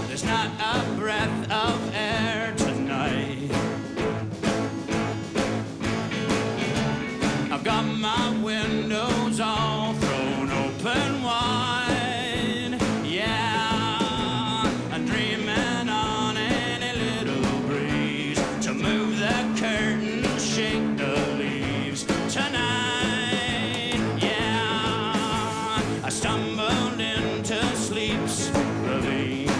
There's not a breath of air tonight. I've got my windows all thrown open wide. Yeah, I'm dreaming on any little breeze to move the curtains, shake the leaves tonight. Yeah, I stumbled into sleep's ravine.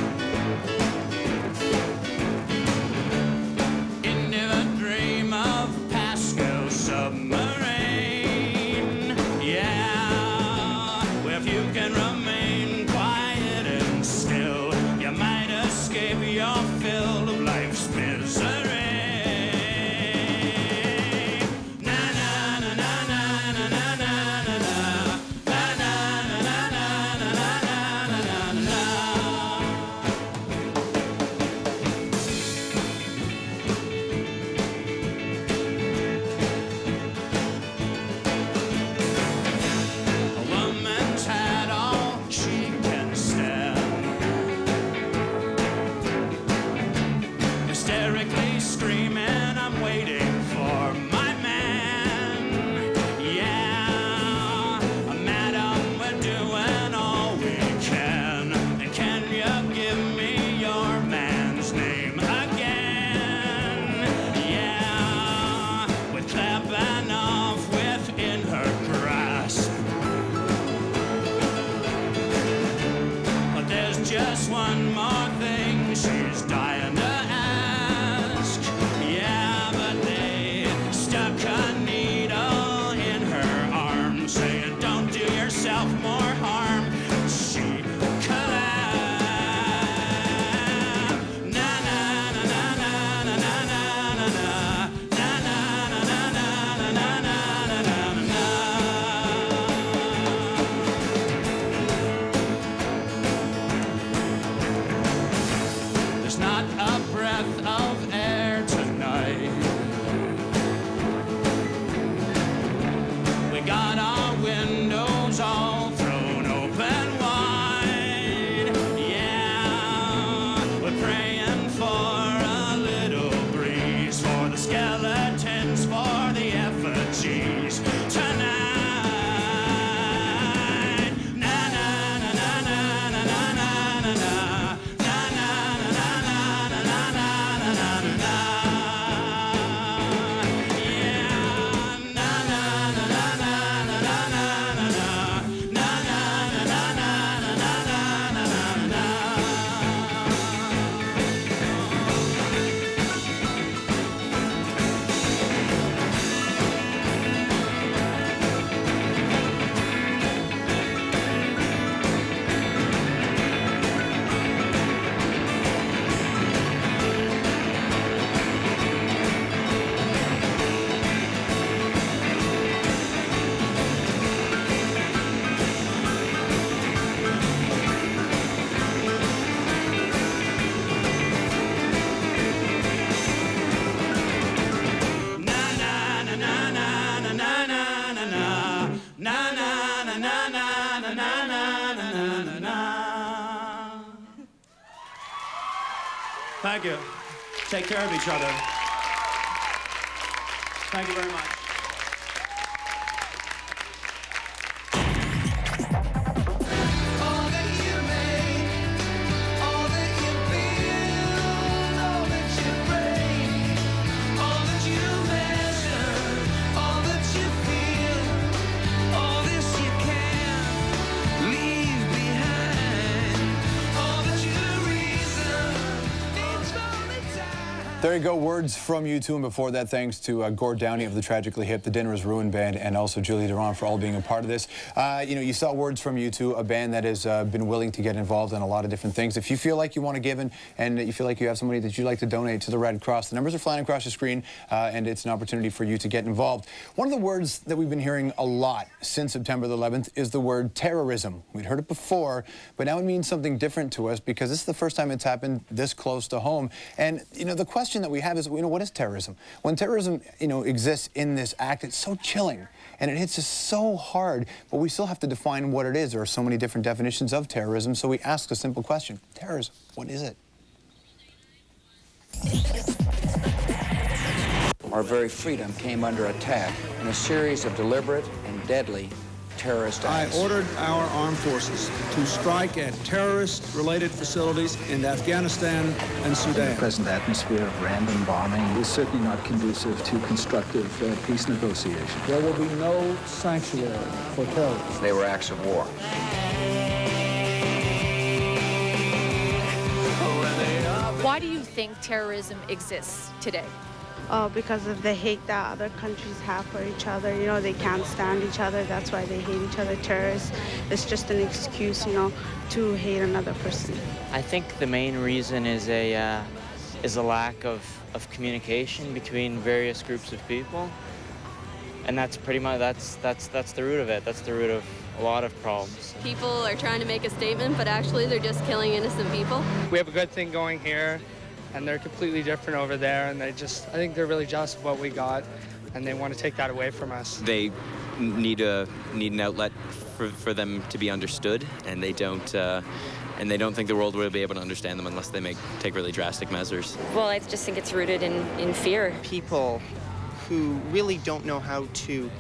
Into a dream of Pascal submarine. Yeah, where if you can remain quiet and still, you might escape your fill of life's misery. Na na na na na na na na na na. Na na na na na na na na na na. A woman's had all she can stand, hysterically screaming, I'm waiting for my man. Yeah, madam, we're doing all we can. And can you give me your man's name again? Yeah, with clapping off within her grasp. But there's just one more thing she's dying to ask. Yeah, but they stuck a needle in her arm, saying, don't do yourself more harm. She collapsed. Na na na na na na na na na na. Na na na na na na na na na na. There's not a breath of air tonight. We got our windows all thrown open wide. Yeah, we're praying for a little breeze, for the skeletons, for the effigies tonight. Na na na na na na na na na na. Na na na na na na na na na na na. Yeah, na na na na na na na na na na. Na na na na na na na na na na. Thank you. Take care of each other. Thank you very much. There you go, words from U2, and before that, thanks to Gord Downey of the Tragically Hip, the Dinner is Ruined Band, and also Julie Durand for all being a part of this. You know, you saw words from U2, a band that has been willing to get involved in a lot of different things. If you feel like you want to give and you feel like you have somebody that you'd like to donate to the Red Cross, the numbers are flying across the screen, and it's an opportunity for you to get involved. One of the words that we've been hearing a lot since September the 11th is the word terrorism. We'd heard it before, but now it means something different to us because this is the first time it's happened this close to home. And, you know, the question that we have is, you know, what is terrorism? When terrorism, you know, exists in this act, it's so chilling and it hits us so hard, but we still have to define what it is. There are so many different definitions of terrorism, so we ask a simple question. Terrorism, what is it? Our very freedom came under attack in a series of deliberate and deadly terrorist acts. I ordered our armed forces to strike at terrorist-related facilities in Afghanistan and Sudan. The present atmosphere of random bombing is certainly not conducive to constructive peace negotiations. There will be no sanctuary for terrorists. They were acts of war. Why do you think terrorism exists today? Because of the hate that other countries have for each other. You know, they can't stand each other. That's why they hate each other. Terrorists, it's just an excuse, you know, to hate another person. I think the main reason is a lack of communication between various groups of people, and that's pretty much that's the root of it. That's the root of a lot of problems. People are trying to make a statement, but actually they're just killing innocent people. We have a good thing going here, and they're completely different over there, and I think they're really jealous of what we got, and they want to take that away from us. They need an outlet for them to be understood, and they don't think the world will be able to understand them unless they take really drastic measures. Well, I just think it's rooted in fear. People who really don't know how to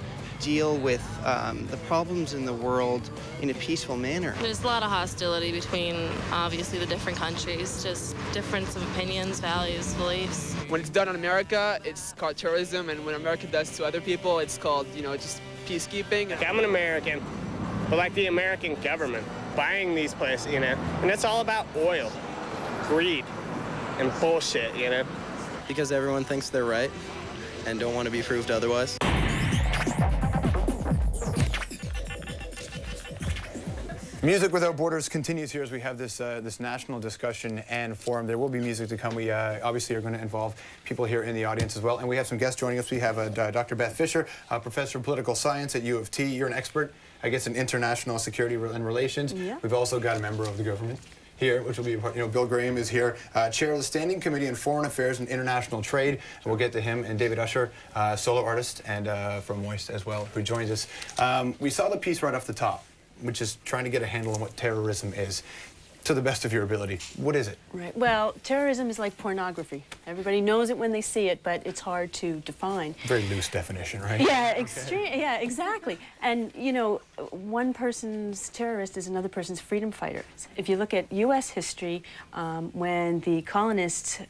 deal with the problems in the world in a peaceful manner. There's a lot of hostility between, obviously, the different countries, just difference of opinions, values, beliefs. When it's done in America, it's called terrorism, and when America does to other people, it's called, you know, just peacekeeping. I'm an American, but like the American government, buying these places, you know, and it's all about oil, greed, and bullshit, you know. Because everyone thinks they're right and don't want to be proved otherwise. Music Without Borders continues here as we have this this national discussion and forum. There will be music to come. We obviously are going to involve people here in the audience as well. And we have some guests joining us. We have Dr. Beth Fisher, professor of political science at U of T. You're an expert, I guess, in international security and relations. Yeah. We've also got a member of the government here, which will be, you know, Bill Graham is here, chair of the Standing Committee on Foreign Affairs and International Trade. And we'll get to him, and David Usher, solo artist, and from Moist as well, who joins us. We saw the piece right off the top, which is trying to get a handle on what terrorism is. To the best of your ability, what is it? Right. Well, terrorism is like pornography. Everybody knows it when they see it, but it's hard to define. Very loose definition, right? Yeah, extreme. Okay. Yeah, exactly. And you know, one person's terrorist is another person's freedom fighter. If you look at U.S. history, when the colonists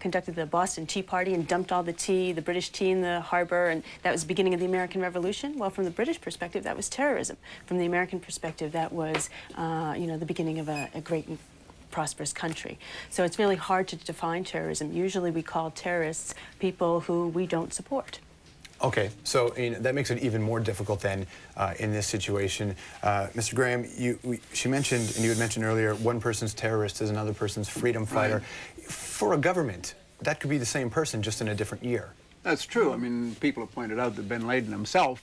conducted the Boston Tea Party and dumped all the tea, the British tea in the harbor, and that was the beginning of the American Revolution. Well, from the British perspective, that was terrorism. From the American perspective, that was, you know, the beginning of a great and prosperous country. So it's really hard to define terrorism. Usually we call terrorists people who we don't support. Okay, so that makes it even more difficult then in this situation. Mr. Graham, she mentioned, and you had mentioned earlier, one person's terrorist is another person's freedom fighter. Right. For a government, that could be the same person, just in a different year. That's true. I mean, people have pointed out that bin Laden himself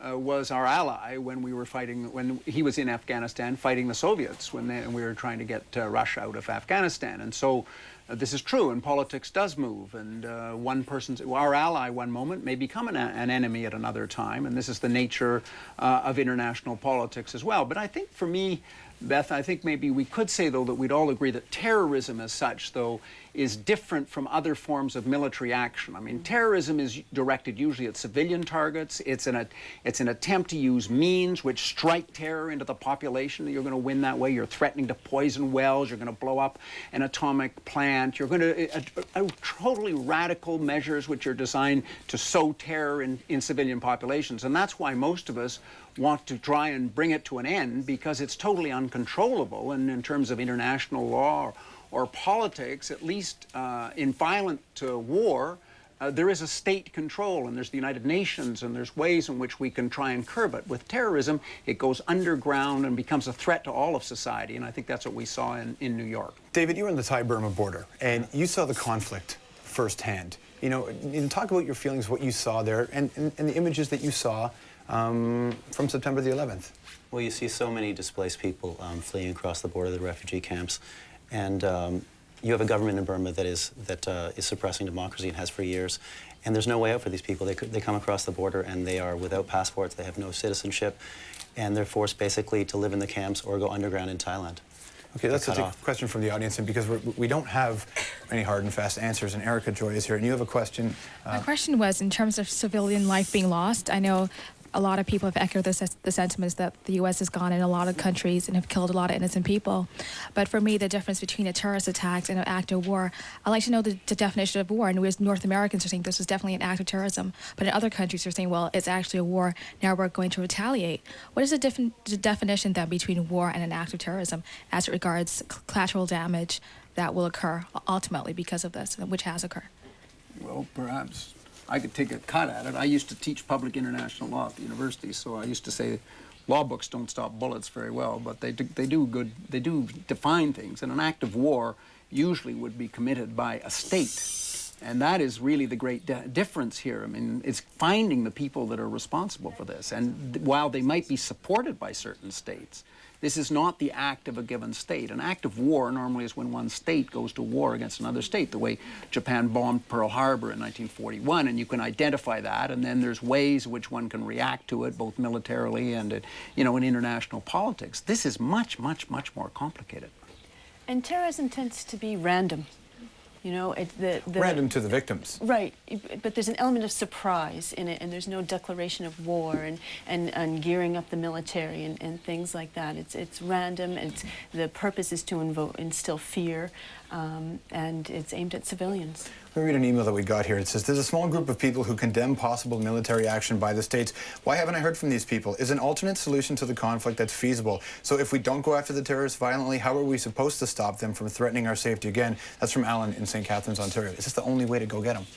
was our ally when we were fighting, when he was in Afghanistan fighting the Soviets, when we were trying to get Russia out of Afghanistan. And so this is true, and politics does move, and our ally one moment may become an enemy at another time, and this is the nature of international politics as well. But I think for me, Beth, I think maybe we could say, though, that we'd all agree that terrorism as such, though, is different from other forms of military action. I mean, terrorism is directed usually at civilian targets. It's an attempt to use means which strike terror into the population. You're going to win that way. You're threatening to poison wells. You're going to blow up an atomic plant. You're going to totally radical measures which are designed to sow terror in civilian populations. And that's why most of us want to try and bring it to an end, because it's totally uncontrollable, and in terms of international law or politics, at least in violent war, there is a state control, and there's the United Nations, and there's ways in which we can try and curb it. With terrorism, it goes underground and becomes a threat to all of society, and I think that's what we saw in New York. David, you were on the Thai-Burma border, and you saw the conflict firsthand. You know, talk about your feelings, what you saw there, and the images that you saw from September the 11th. Well, you see so many displaced people fleeing across the border, the refugee camps, and you have a government in Burma that is suppressing democracy and has for years, and there's no way out for these people. They come across the border and they are without passports, they have no citizenship, and they're forced basically to live in the camps or go underground in Thailand. Okay, that's such a question from the audience, and because we don't have any hard and fast answers, and Erica Joy is here, and you have a question. My question was, in terms of civilian life being lost, I know a lot of people have echoed the sentiments that the U.S. has gone in a lot of countries and have killed a lot of innocent people. But for me, the difference between a terrorist attack and an act of war, I'd like to know the definition of war. And we as North Americans are saying this is definitely an act of terrorism. But in other countries, they're saying, well, it's actually a war. Now we're going to retaliate. What is the definition then between war and an act of terrorism as it regards collateral damage that will occur ultimately because of this, which has occurred? Well, perhaps I could take a cut at it. I used to teach public international law at the university, so I used to say law books don't stop bullets very well, but they do define things. And an act of war usually would be committed by a state. And that is really the great difference here. I mean, it's finding the people that are responsible for this. And while they might be supported by certain states, this is not the act of a given state. An act of war normally is when one state goes to war against another state, the way Japan bombed Pearl Harbor in 1941, and you can identify that, and then there's ways in which one can react to it, both militarily and, in international politics. This is much, much, much more complicated. And terrorism tends to be random. You know, random to the victims. Right, but there's an element of surprise in it, and there's no declaration of war and gearing up the military and things like that. It's random. The purpose is to instill fear, and it's aimed at civilians. Let me read an email that we got here. It says, there's a small group of people who condemn possible military action by the states. Why haven't I heard from these people? Is an alternate solution to the conflict that's feasible? So if we don't go after the terrorists violently, how are we supposed to stop them from threatening our safety? Again, that's from Alan in St. Catharines, Ontario. Is this the only way to go get them?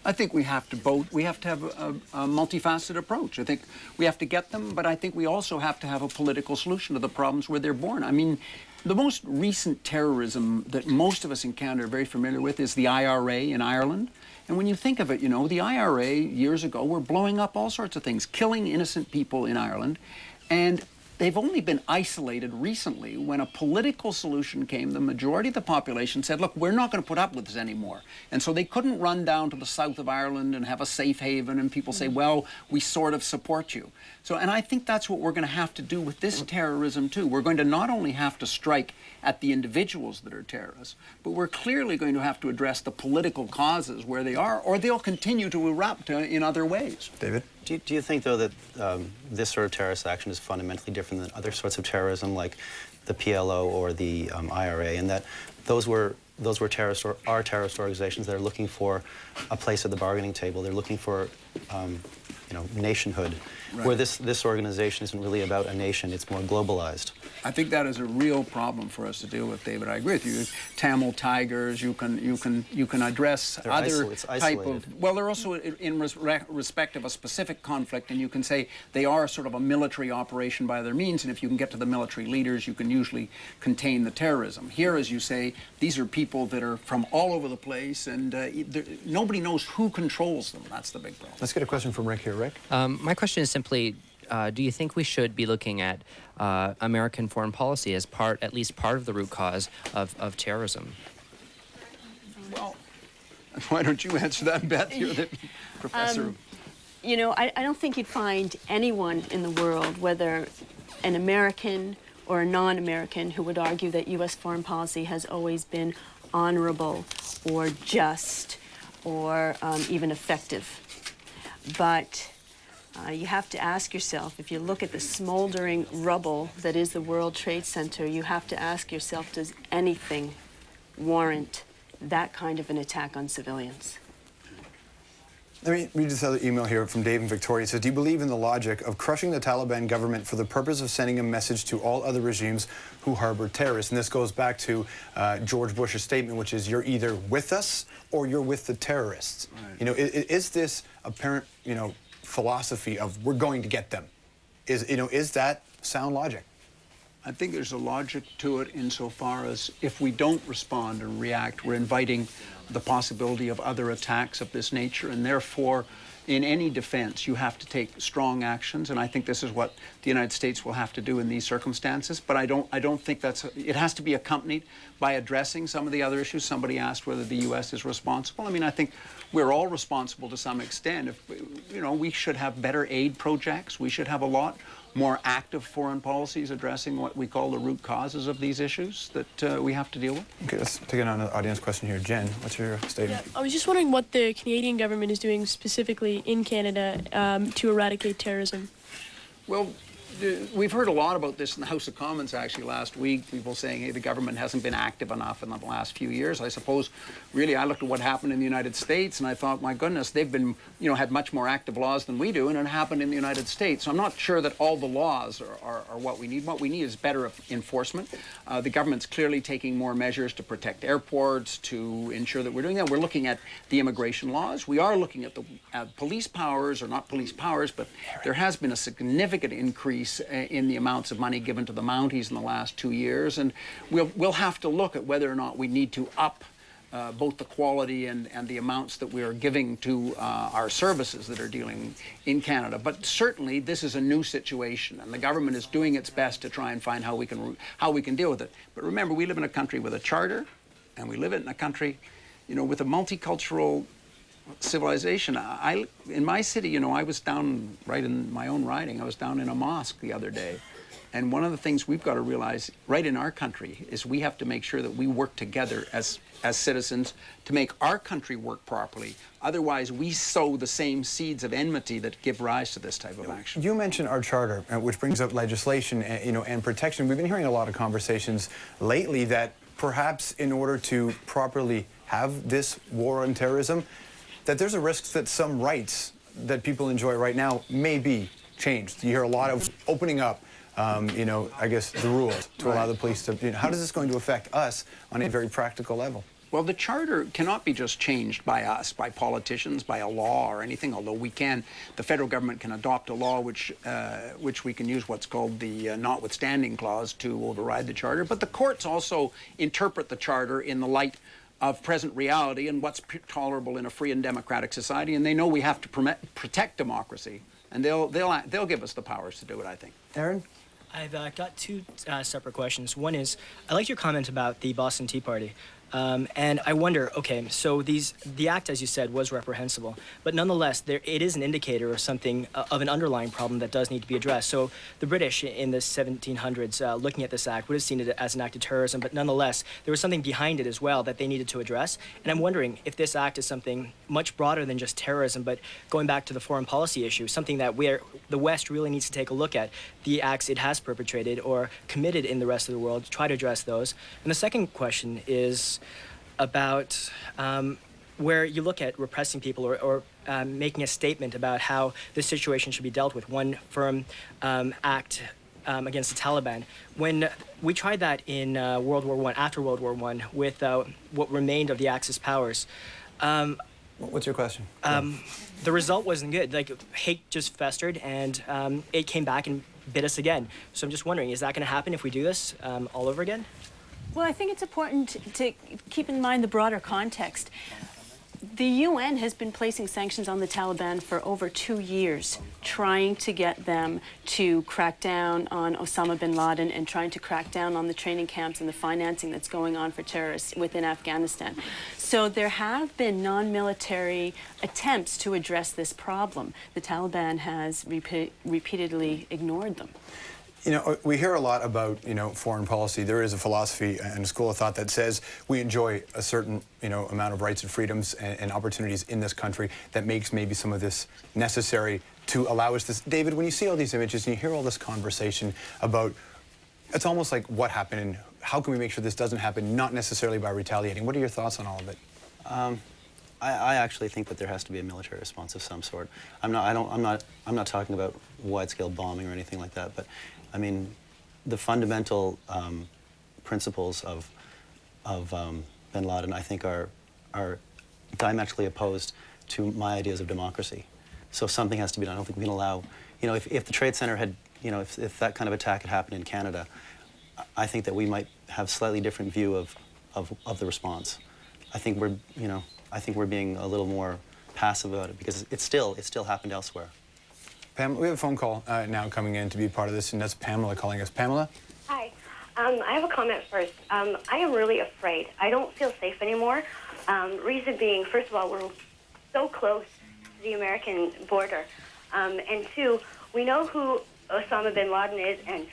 I think we have to have a multifaceted approach. I think we have to get them, but I think we also have to have a political solution to the problems where they're born. I mean, the most recent terrorism that most of us in Canada are very familiar with is the IRA in Ireland. And when you think of it, the IRA years ago were blowing up all sorts of things, killing innocent people in Ireland. And they've only been isolated recently. When a political solution came, the majority of the population said, look, we're not going to put up with this anymore. And so they couldn't run down to the south of Ireland and have a safe haven and people say, well, we sort of support you. So, and I think that's what we're going to have to do with this terrorism too. We're going to not only have to strike at the individuals that are terrorists, but we're clearly going to have to address the political causes where they are, or they'll continue to erupt in other ways. David? Do you think, though, that this sort of terrorist action is fundamentally different than other sorts of terrorism, like the PLO or the IRA, and that those were terrorist or are terrorist organizations that are looking for a place at the bargaining table? They're looking for, nationhood. Right. Where this organization isn't really about a nation; it's more globalized. I think that is a real problem for us to deal with, David. I agree with you. Tamil Tigers, you can address they're other type isolated. of. Well, they're also in respect of a specific conflict, and you can say they are sort of a military operation by their means. And if you can get to the military leaders, you can usually contain the terrorism. Here, as you say, these are people that are from all over the place, and nobody knows who controls them. That's the big problem. Let's get a question from Rick here. Rick? My question is simply, do you think we should be looking at American foreign policy as at least part of the root cause of terrorism? Well, why don't you answer that, Beth? You're the professor. I don't think you'd find anyone in the world, whether an American or a non-American, who would argue that U.S. foreign policy has always been honorable or just or even effective. But you have to ask yourself, if you look at the smoldering rubble that is the World Trade Center, you have to ask yourself, does anything warrant that kind of an attack on civilians? Let me read this other email here from Dave in Victoria. It says, do you believe in the logic of crushing the Taliban government for the purpose of sending a message to all other regimes who harbor terrorists? And this goes back to George Bush's statement, which is, you're either with us or you're with the terrorists. Right. You know, is this apparent, you know, philosophy of we're going to get them? Is that sound logic? I think there's a logic to it insofar as if we don't respond and react, we're inviting the possibility of other attacks of this nature, and therefore, in any defense, you have to take strong actions, and I think this is what the United States will have to do in these circumstances. But I don't think it has to be accompanied by addressing some of the other issues. Somebody asked whether the U.S. is responsible. I mean, I think we're all responsible to some extent. If, you know, we should have better aid projects. We should have a lot more active foreign policies addressing what we call the root causes of these issues that we have to deal with. Okay, let's take another audience question here. Jen, what's your statement? Yeah, I was just wondering what the Canadian government is doing specifically in Canada to eradicate terrorism. Well, we've heard a lot about this in the House of Commons actually last week, people saying, hey, the government hasn't been active enough in the last few years. I suppose, really, I looked at what happened in the United States and I thought, my goodness, they've been, you know, had much more active laws than we do, and it happened in the United States. So I'm not sure that all the laws are what we need. What we need is better enforcement. The government's clearly taking more measures to protect airports, to ensure that we're doing that. We're looking at the immigration laws. We are looking at the police powers, or not police powers, but there has been a significant increase in the amounts of money given to the Mounties in the last 2 years, and we'll have to look at whether or not we need to up both the quality and the amounts that we are giving to our services that are dealing in Canada. But certainly this is a new situation, and the government is doing its best to try and find how we can deal with it. But remember, we live in a country with a charter, and we live in a country, you know, with a multicultural civilization. In my city, you know, I was down right in my own riding. I was down in a mosque the other day. And one of the things we've got to realize right in our country is we have to make sure that we work together as citizens to make our country work properly. Otherwise, we sow the same seeds of enmity that give rise to this type of action. You mentioned our charter, which brings up legislation, you know, and protection. We've been hearing a lot of conversations lately that perhaps in order to properly have this war on terrorism, that there's a risk that some rights that people enjoy right now may be changed. You hear a lot of opening up, you know, I guess the rules to allow the police to, you know, how is this going to affect us on a very practical level? Well, the charter cannot be just changed by us, by politicians, by a law or anything, although the federal government can adopt a law which we can use what's called the notwithstanding clause to override the charter. But the courts also interpret the charter in the light of present reality and what's tolerable in a free and democratic society, and they know we have to protect democracy, and they'll give us the powers to do it, I think. Aaron? I've got two separate questions. One is, I like your comment about the Boston Tea Party. And I wonder, okay, so the act, as you said, was reprehensible, but nonetheless, it is an indicator of something, of an underlying problem that does need to be addressed. So the British in the 1700s, looking at this act, would have seen it as an act of terrorism, but nonetheless, there was something behind it as well that they needed to address. And I'm wondering if this act is something much broader than just terrorism, but going back to the foreign policy issue, something that the West really needs to take a look at, the acts it has perpetrated or committed in the rest of the world, to try to address those. And the second question is about where you look at repressing people or making a statement about how this situation should be dealt with, one firm act against the Taliban. When we tried that in World War I, after World War I, with what remained of the Axis powers. What's your question? The result wasn't good. Like, hate just festered, and it came back and bit us again. So I'm just wondering, is that going to happen if we do this all over again? Well, I think it's important to keep in mind the broader context. The UN has been placing sanctions on the Taliban for over 2 years, trying to get them to crack down on Osama bin Laden and trying to crack down on the training camps and the financing that's going on for terrorists within Afghanistan. So there have been non-military attempts to address this problem. The Taliban has repeatedly ignored them. You know, we hear a lot about, you know, foreign policy. There is a philosophy and a school of thought that says we enjoy a certain, you know, amount of rights and freedoms and opportunities in this country that makes maybe some of this necessary to allow us this. David, when you see all these images and you hear all this conversation about, it's almost like what happened and how can we make sure this doesn't happen, not necessarily by retaliating. What are your thoughts on all of it? I actually think that there has to be a military response of some sort. I'm not talking about wide-scale bombing or anything like that, but I mean, the fundamental principles of bin Laden, I think, are diametrically opposed to my ideas of democracy. So something has to be done. I don't think we can allow, you know, if the Trade Center had, you know, if that kind of attack had happened in Canada, I think that we might have slightly different view of the response. I think we're, you know, I think we're being a little more passive about it because it still happened elsewhere. Pam, we have a phone call now coming in to be part of this, and that's Pamela calling us. Pamela? Hi. I have a comment first. I am really afraid. I don't feel safe anymore. Reason being, first of all, we're so close to the American border. And two, we know who Osama bin Laden is and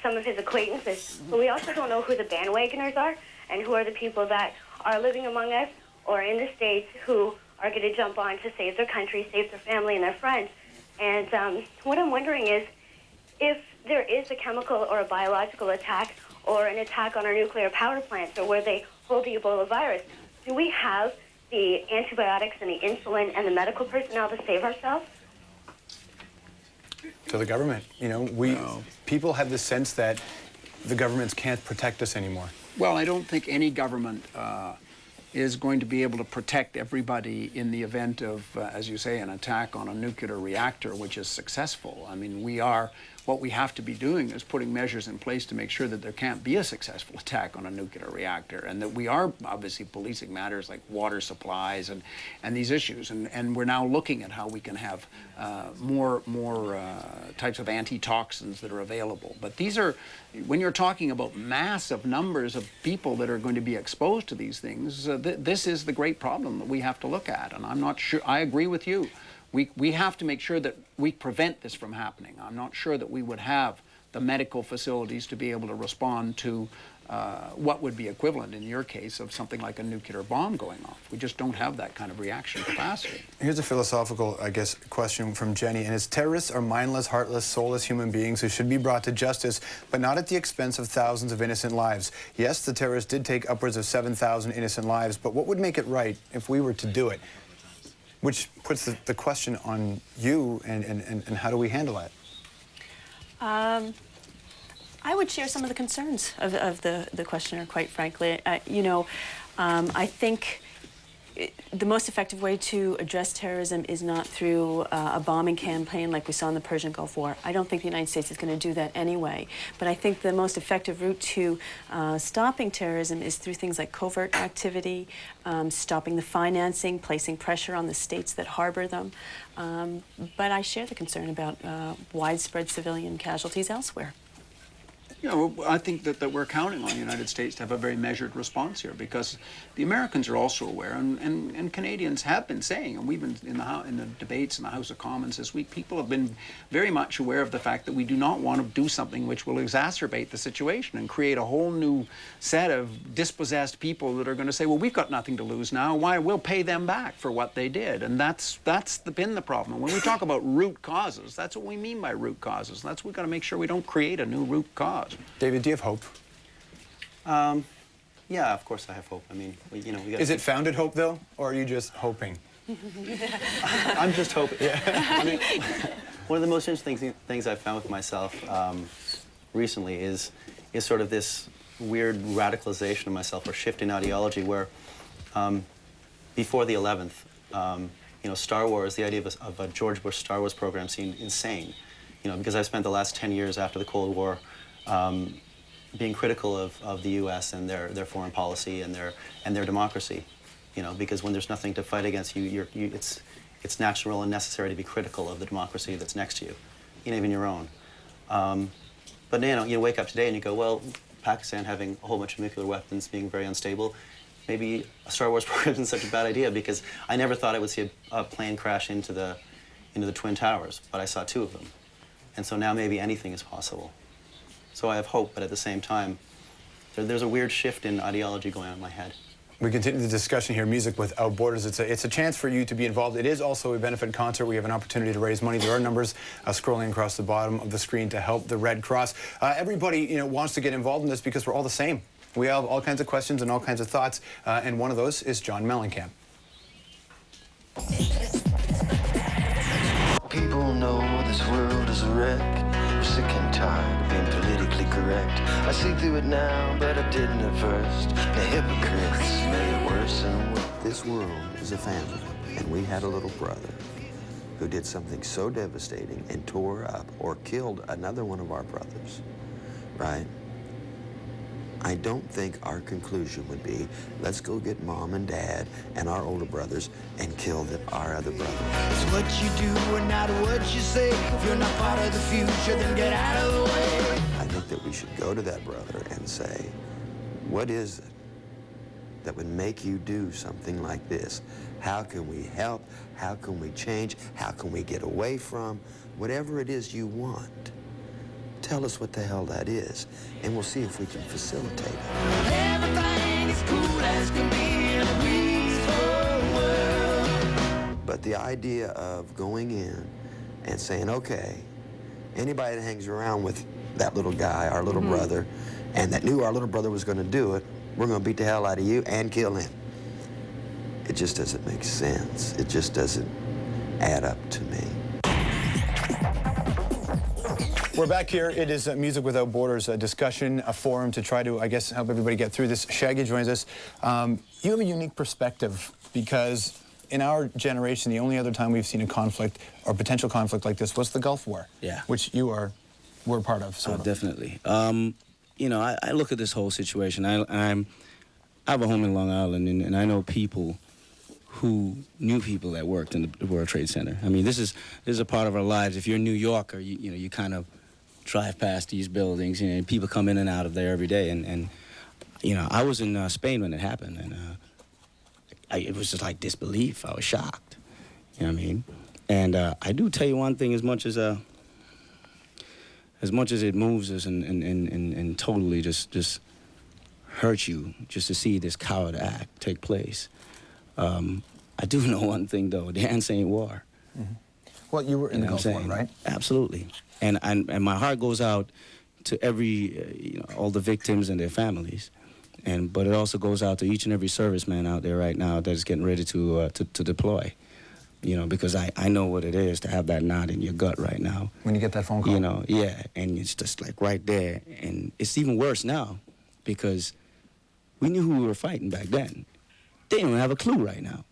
some of his acquaintances, but we also don't know who the bandwagoners are and who are the people that are living among us or in the States who are going to jump on to save their country, save their family and their friends. And what I'm wondering is, if there is a chemical or a biological attack or an attack on our nuclear power plants or where they hold the Ebola virus, do we have the antibiotics and the insulin and the medical personnel to save ourselves? To the government. You know, people have the sense that the governments can't protect us anymore. Well, I don't think any government is going to be able to protect everybody in the event of, as you say, an attack on a nuclear reactor, which is successful. I mean, what we have to be doing is putting measures in place to make sure that there can't be a successful attack on a nuclear reactor, and that we are obviously policing matters like water supplies and these issues. And we're now looking at how we can have more types of antitoxins that are available. But these are, when you're talking about massive numbers of people that are going to be exposed to these things, this is the great problem that we have to look at. And I'm not sure, I agree with you. We have to make sure that we prevent this from happening. I'm not sure that we would have the medical facilities to be able to respond to what would be equivalent, in your case, of something like a nuclear bomb going off. We just don't have that kind of reaction capacity. Here's a philosophical, I guess, question from Jenny, and it's: terrorists are mindless, heartless, soulless human beings who should be brought to justice, but not at the expense of thousands of innocent lives. Yes, the terrorists did take upwards of 7,000 innocent lives, but what would make it right if we were to do it? Which puts the question on you, and how do we handle that? I would share some of the concerns of the questioner, quite frankly. I think the most effective way to address terrorism is not through a bombing campaign like we saw in the Persian Gulf War. I don't think the United States is going to do that anyway. But I think the most effective route to stopping terrorism is through things like covert activity, stopping the financing, placing pressure on the states that harbor them. But I share the concern about widespread civilian casualties elsewhere. You know, I think that we're counting on the United States to have a very measured response here, because the Americans are also aware, and Canadians have been saying, and we've been in the debates in the House of Commons this week, people have been very much aware of the fact that we do not want to do something which will exacerbate the situation and create a whole new set of dispossessed people that are going to say, well, we've got nothing to lose now. Why? We'll pay them back for what they did. And that's been the problem. When we talk about root causes, that's what we mean by root causes. We've got to make sure we don't create a new root cause. David, do you have hope? Yeah, of course I have hope. I mean, we got. Is it founded hope, though, or are you just hoping? I'm just hoping. Yeah. I mean, one of the most interesting things I've found with myself recently is sort of this weird radicalization of myself, or shift in ideology, where before the 11th, Star Wars, the idea of a George Bush Star Wars program seemed insane. Because I've spent the last 10 years after the Cold War being critical of the U.S. and their foreign policy and their democracy, because when there's nothing to fight against, it's natural and necessary to be critical of the democracy that's next to you, even your own. But you wake up today and you go, well, Pakistan having a whole bunch of nuclear weapons, being very unstable, maybe a Star Wars program isn't such a bad idea, because I never thought I would see a plane crash into the Twin Towers, but I saw 2 of them. And so now maybe anything is possible. So I have hope, but at the same time, there's a weird shift in ideology going on in my head. We continue the discussion here, Music Without Borders. It's a chance for you to be involved. It is also a benefit concert. We have an opportunity to raise money. There are numbers scrolling across the bottom of the screen to help the Red Cross. Everybody wants to get involved in this because we're all the same. We have all kinds of questions and all kinds of thoughts, and one of those is John Mellencamp. people know this world is a wreck. We're sick and tired of being politically correct. I see through it now, but I didn't at first. The hypocrites made it worse and worse. This world is a family, and we had a little brother who did something so devastating and tore up or killed another one of our brothers, right? I don't think our conclusion would be, let's go get mom and dad and our older brothers and kill our other brother. It's what you do and not what you say. If you're not part of the future, then get out of the way. I think that we should go to that brother and say, what is it that would make you do something like this? How can we help? How can we change? How can we get away from? Whatever it is you want, tell us what the hell that is, and we'll see if we can facilitate it. Everything is cool as can be in a peaceful world. But the idea of going in and saying, okay, anybody that hangs around with that little guy, our little brother, and that knew our little brother was going to do it, we're going to beat the hell out of you and kill him. It just doesn't make sense. It just doesn't add up to me. We're back here. It is Music Without Borders, a discussion, a forum to try to, I guess, help everybody get through this. Shaggy joins us. You have a unique perspective because in our generation, the only other time we've seen a conflict or potential conflict like this was the Gulf War, which you were part of. Sort of. Definitely. You know, I look at this whole situation. I have a home in Long Island, and I know people who knew people that worked in the World Trade Center. I mean, this is a part of our lives. If you're a New Yorker, you know, you kind of drive past these buildings, you know, and people come in and out of there every day. And you know, I was in Spain when it happened, and it was just like disbelief. I was shocked. You know what I mean? And I do tell you one thing: as much as it moves us and totally just hurts you just to see this coward act take place. I do know one thing though: dance ain't war. Mm-hmm. Well, you were in the Gulf War, right? Absolutely. And my heart goes out to every, you know, all the victims and their families, but it also goes out to each and every serviceman out there right now that is getting ready to deploy. You know, because I know what it is to have that knot in your gut right now. When you get that phone call? You know, yeah, and it's just like right there. And it's even worse now because we knew who we were fighting back then. They don't have a clue right now.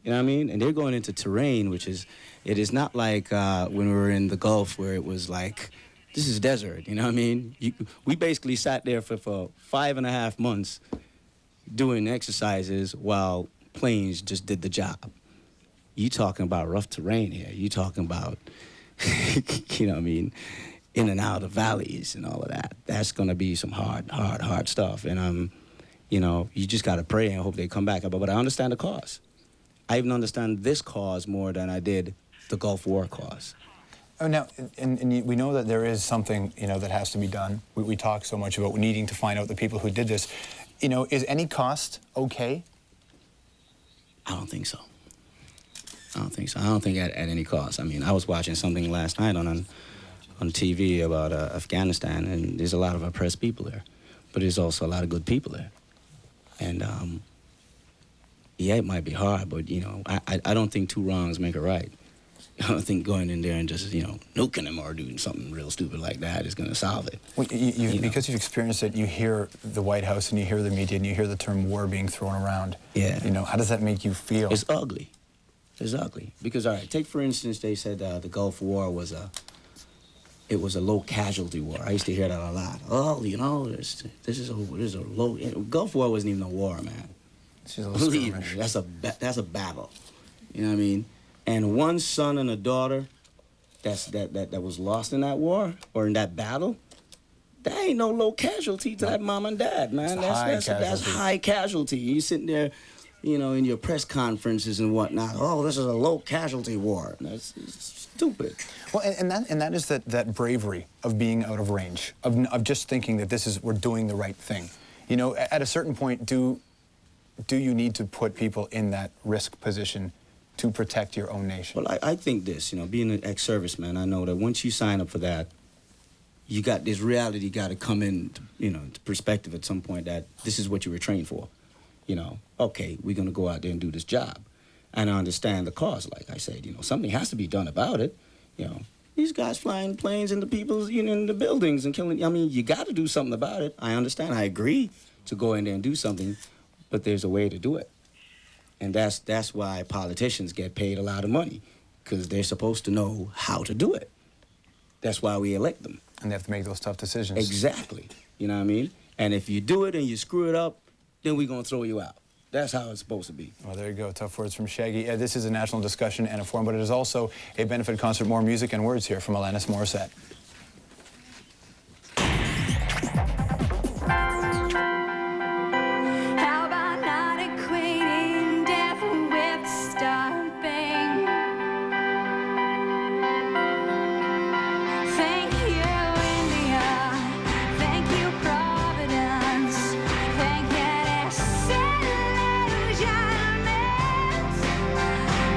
You know what I mean? And they're going into terrain, it is not like when we were in the Gulf where it was like, this is desert, you know what I mean? We basically sat there for 5.5 months doing exercises while planes just did the job. You talking about rough terrain here. You talking about, you know what I mean, in and out of valleys and all of that. That's going to be some hard stuff. And, you know, you just got to pray and hope they come back. But I understand the cause. I even understand this cause more than I did the Gulf War cause. Oh, now, and we know that there is something, you know, that has to be done. We talk so much about needing to find out the people who did this. You know, is any cost okay? I don't think so. I don't think so. I don't think at any cost. I mean, I was watching something last night on TV about Afghanistan, and there's a lot of oppressed people there, but there's also a lot of good people there. And yeah, it might be hard, but you know, I don't think two wrongs make a right. I don't think going in there and just, you know, nuking them or doing something real stupid like that is going to solve it. Well, because you've experienced it, you hear the White House and you hear the media and you hear the term war being thrown around. Yeah. You know, how does that make you feel? It's ugly. It's ugly. Because, all right, take for instance, they said the Gulf War was a low casualty war. I used to hear that a lot. Oh, you know, this is a low. Gulf War wasn't even a war, man. Believe me, that's a battle. You know what I mean? And one son and a daughter that was lost in that war or in that battle, that ain't no low casualty to that mom and dad, man. That's high casualty. You sitting there, you know, in your press conferences and whatnot. Oh, this is a low casualty war. That's stupid. Well, and that is that bravery of being out of range, of just thinking that we're doing the right thing. You know, at a certain point, do you need to put people in that risk position to protect your own nation? Well, I think this, you know, being an ex-serviceman, I know that once you sign up for that, you got this reality got to come in, you know, to perspective at some point that this is what you were trained for. You know, okay, we're going to go out there and do this job. And I understand the cause, like I said, you know, something has to be done about it. You know, these guys flying planes into people's, you know, in the buildings and killing. I mean, you got to do something about it. I understand. I agree to go in there and do something, but there's a way to do it. And that's why politicians get paid a lot of money, because they're supposed to know how to do it. That's why we elect them. And they have to make those tough decisions. Exactly. You know what I mean? And if you do it and you screw it up, then we're going to throw you out. That's how it's supposed to be. Well, there you go. Tough words from Shaggy. This is a national discussion and a forum, but it is also a benefit concert. More music and words here from Alanis Morissette. How about not equating death with stopping? Thank you, India. Thank you, Providence. Thank you, disillusionment.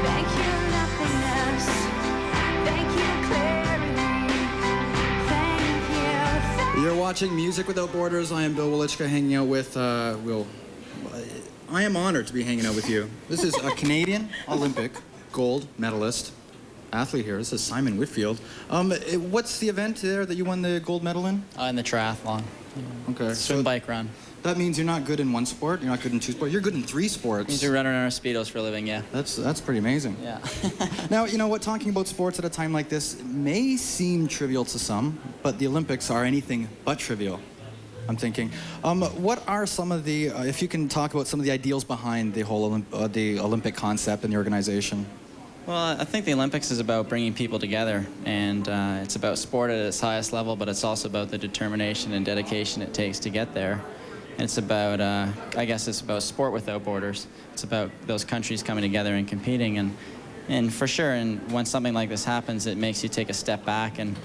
Thank you, nothingness. Thank you, clarity. Thank you. You're watching Music Without Borders. I am Bill Welichka, hanging out with Will. I am honored to be hanging out with you. This is a Canadian Olympic gold medalist athlete here. This is Simon Whitfield. What's the event there that you won the gold medal in? In the triathlon. Okay. Swim, bike, run. That means you're not good in one sport. You're not good in two sports. You're good in three sports. Means you're running on our speedos for a living, yeah. That's pretty amazing. Yeah. Now, you know what, talking about sports at a time like this may seem trivial to some, but the Olympics are anything but trivial, I'm thinking. What are some of the, if you can talk about some of the ideals behind the whole the Olympic concept and the organization? Well, I think the Olympics is about bringing people together, and it's about sport at its highest level, but it's also about the determination and dedication it takes to get there. And it's about, I guess it's about sport without borders. It's about those countries coming together and competing, and for sure, and when something like this happens, it makes you take a step back and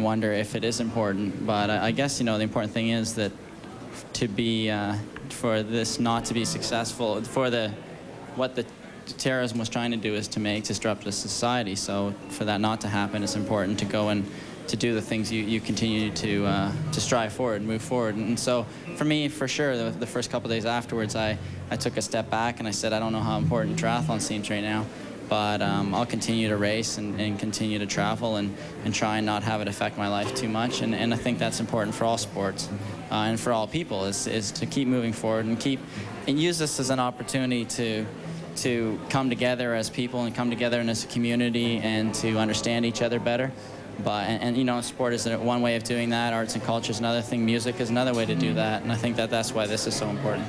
wonder if it is important. But I guess, you know, the important thing is that to be, for this not to be successful, what the terrorism was trying to do is to make disruptive society. So for that not to happen, it's important to go and to do the things you continue to strive forward and move forward. And so for me, for sure, the first couple of days afterwards, I took a step back and I said, I don't know how important triathlon seems right now, but I'll continue to race and continue to travel and try and not have it affect my life too much. And I think that's important for all sports and for all people is to keep moving forward and use this as an opportunity to come together as people and come together as a community and to understand each other better. And you know, sport is one way of doing that. Arts and culture is another thing. Music is another way to do that. And I think that's why this is so important.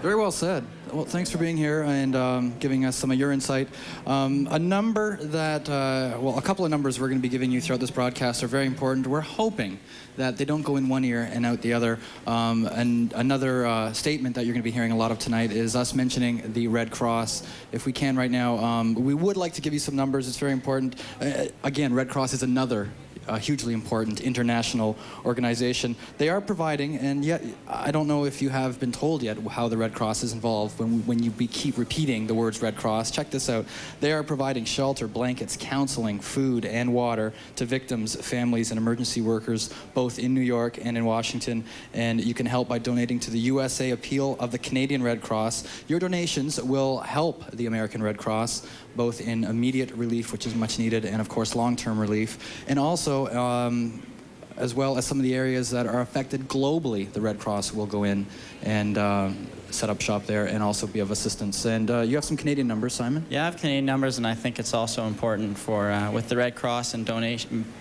Very well said. Well, thanks for being here and giving us some of your insight. A number that, a couple of numbers we're going to be giving you throughout this broadcast are very important. We're hoping that they don't go in one ear and out the other. And another statement that you're going to be hearing a lot of tonight is us mentioning the Red Cross. If we can right now, we would like to give you some numbers. It's very important. Again, Red Cross is another hugely important international organization. They are providing, and yet I don't know if you have been told yet how the Red Cross is involved when you keep repeating the words Red Cross. Check this out. They are providing shelter, blankets, counseling, food, and water to victims, families, and emergency workers, both in New York and in Washington. And you can help by donating to the USA Appeal of the Canadian Red Cross. Your donations will help the American Red Cross, both in immediate relief, which is much needed, and of course long-term relief, and also as well as some of the areas that are affected globally. The Red Cross will go in and set up shop there and also be of assistance. And you have some Canadian numbers, Simon? Yeah, I have Canadian numbers, and I think it's also important for with the Red Cross and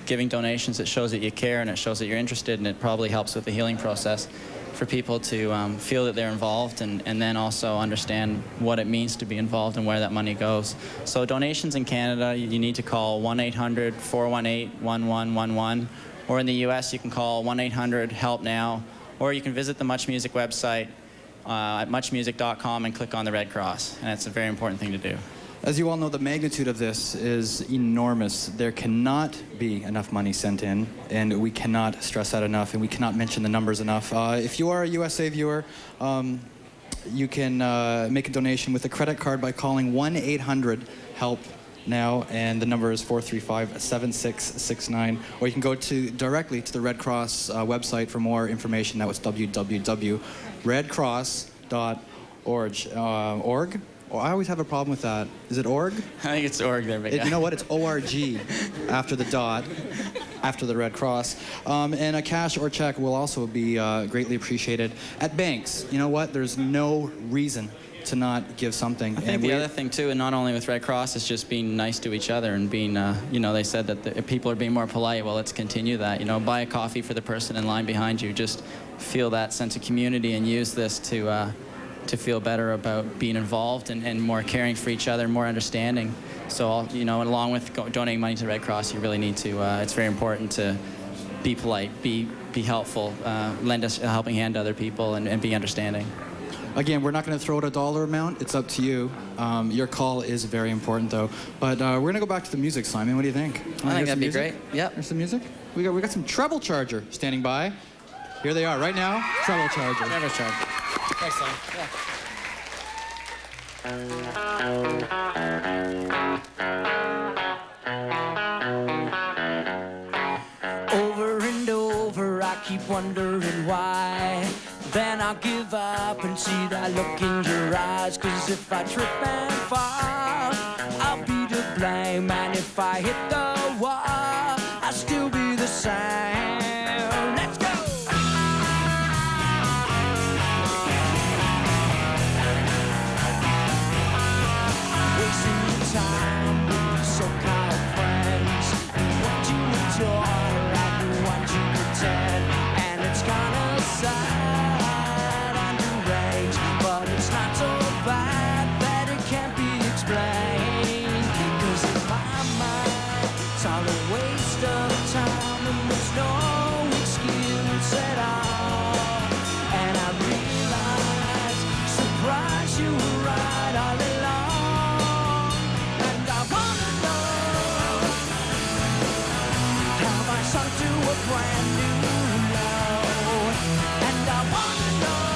giving donations. It shows that you care and it shows that you're interested, and it probably helps with the healing process for people to feel that they're involved and then also understand what it means to be involved and where that money goes. So donations in Canada, you need to call 1-800-418-1111, or in the US you can call 1-800-HELP-NOW, or you can visit the Much Music website at muchmusic.com and click on the Red Cross, and it's a very important thing to do. As you all know, the magnitude of this is enormous. There cannot be enough money sent in, and we cannot stress that enough, and we cannot mention the numbers enough. If you are a USA viewer, you can make a donation with a credit card by calling 1-800-HELP-NOW, and the number is 435-7669. Or you can go directly to the Red Cross website for more information. That was www.redcross.org. Oh, I always have a problem with that. Is it org? I think it's org there, but yeah. You know what? It's ORG after the dot, after the Red Cross. And a cash or check will also be greatly appreciated. At banks, you know what? There's no reason to not give something. I think the other thing too, and not only with Red Cross, is just being nice to each other and being, they said that people are being more polite. Well, let's continue that. Buy a coffee for the person in line behind you. Just feel that sense of community and use this to feel better about being involved and more caring for each other, more understanding. So, along with donating money to Red Cross, you really need to. It's very important to be polite, be helpful, lend a helping hand to other people, and be understanding. Again, we're not going to throw out a dollar amount. It's up to you. Your call is very important, though. But we're going to go back to the music, Simon. What do you think? I think that'd be great. Yep. There's some music. We got some treble charger standing by. Here they are right now. Treble charger. Treble charger. Thanks, Tom. Over and over, I keep wondering why. Then I'll give up and see that look in your eyes. 'Cause if I trip and fall, I'll be to blame. And if I hit the wall, I'll still be the same. Let's go! Wasting your time with these so-called friends. What you adore, I do what you pretend. And it's kinda sad and deranged, but it's not so bad that it can't be explained. 'Cause in my mind, it's all a waste of time, and there's no excuse at all. And I realize, surprise, you were right all along. And I wanna know, have I sunk to a brand new low? And I wanna know,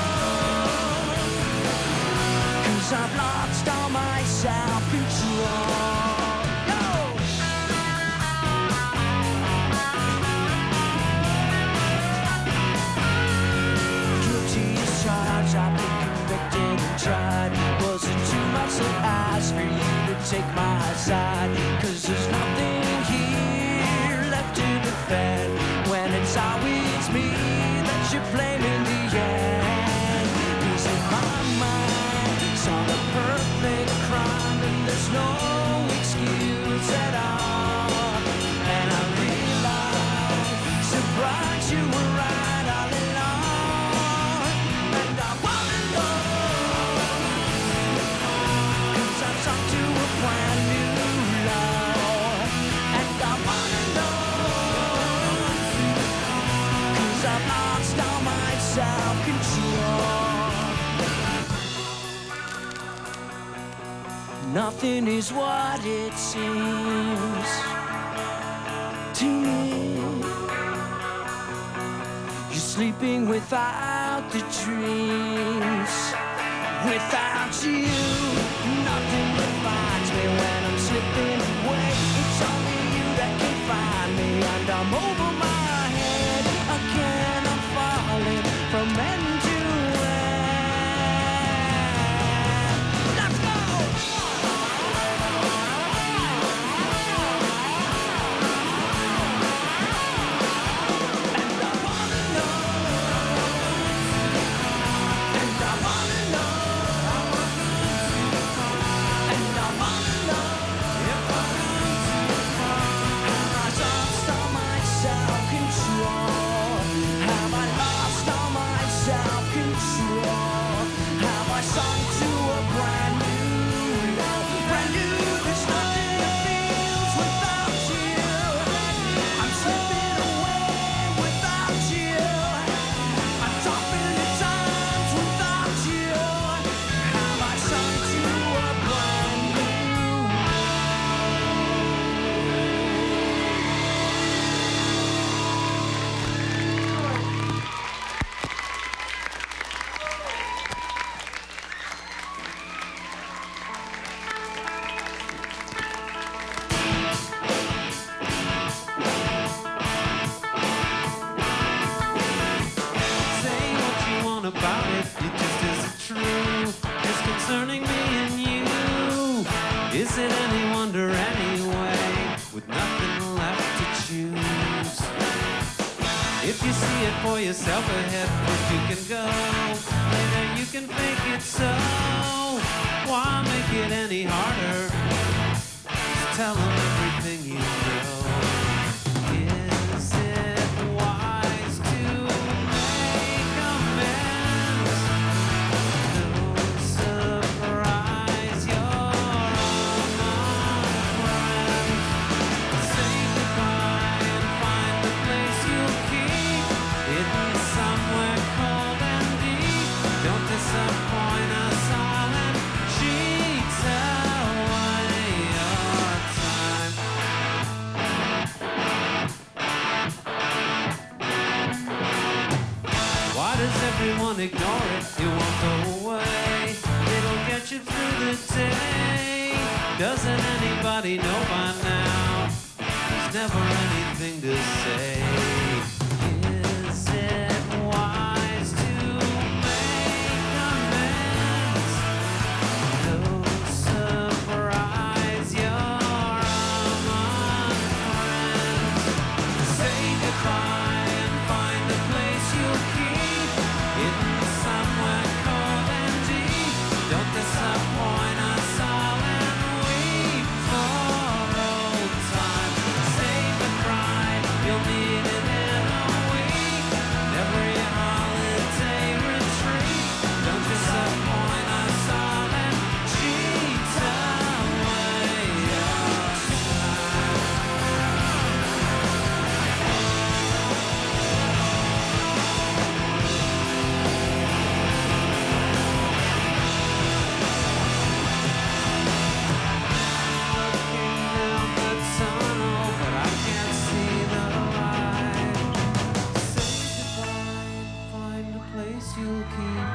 'cause I've lost all my self-control. Guilty as charged, I've been convicted and tried. Was it too much to ask for you to take my side? 'Cause there's nothing here left to defend when it's always me that you blame in the end. 'Cause in my mind, it's all a perfect crime, and there's no excuse at all. And I realize, surprise, you were right all along. And I wanna know, 'cause I've sunk to a brand new low. And I wanna know, 'cause I've lost all my self-control. Nothing is what it seems to me. You're sleeping without the dreams. Without you, nothing defines me when I'm slipping away. It's only you that can find me, and I'm over my head again. I'm falling from end to end. Let's go! Is it any wonder anyway, with nothing left to choose? If you see it for yourself ahead, first you can go, later you can fake it so. Why make it any harder? Just tell them everything you know. Is it wise to make amends? No surprise, you're among friends. Say goodbye and find a place you'll keep, hidden somewhere cold and deep. Don't disappoint us all and cheat away your time. Why does everyone ignore it? It won't go away. It'll get you through the day. Doesn't anybody know by now? There's never anything to say. Is it wise to make amends? No surprise, you're among friends. Say goodbye and find a place you'll keep, hidden somewhere cold and deep. Don't disappoint us all and weep for old time. Save a cry, you'll need it in a week. Every holiday retreat. Don't disappoint us all and cheat away your tunnel, but I can't see the light. Say goodbye and find a place you'll keep,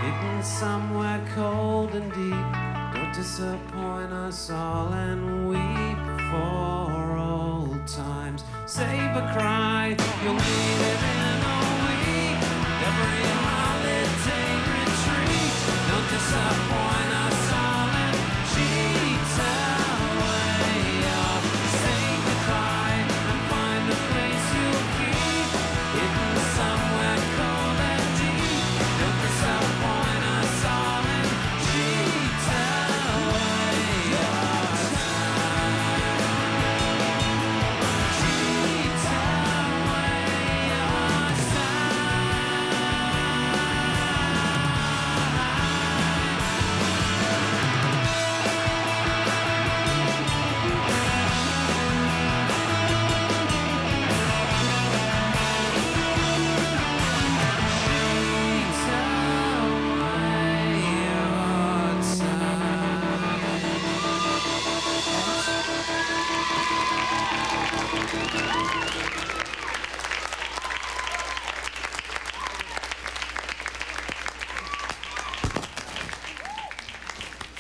hidden somewhere cold and deep. Don't disappoint us all and weep for old times. Save a cry, you'll need it in a week. Every holiday retreat. Don't disappoint us all and cheat away your. Say goodbye and find a place you'll keep, hidden somewhere cold and deep. Don't disappoint us all and cheat away your cheat away your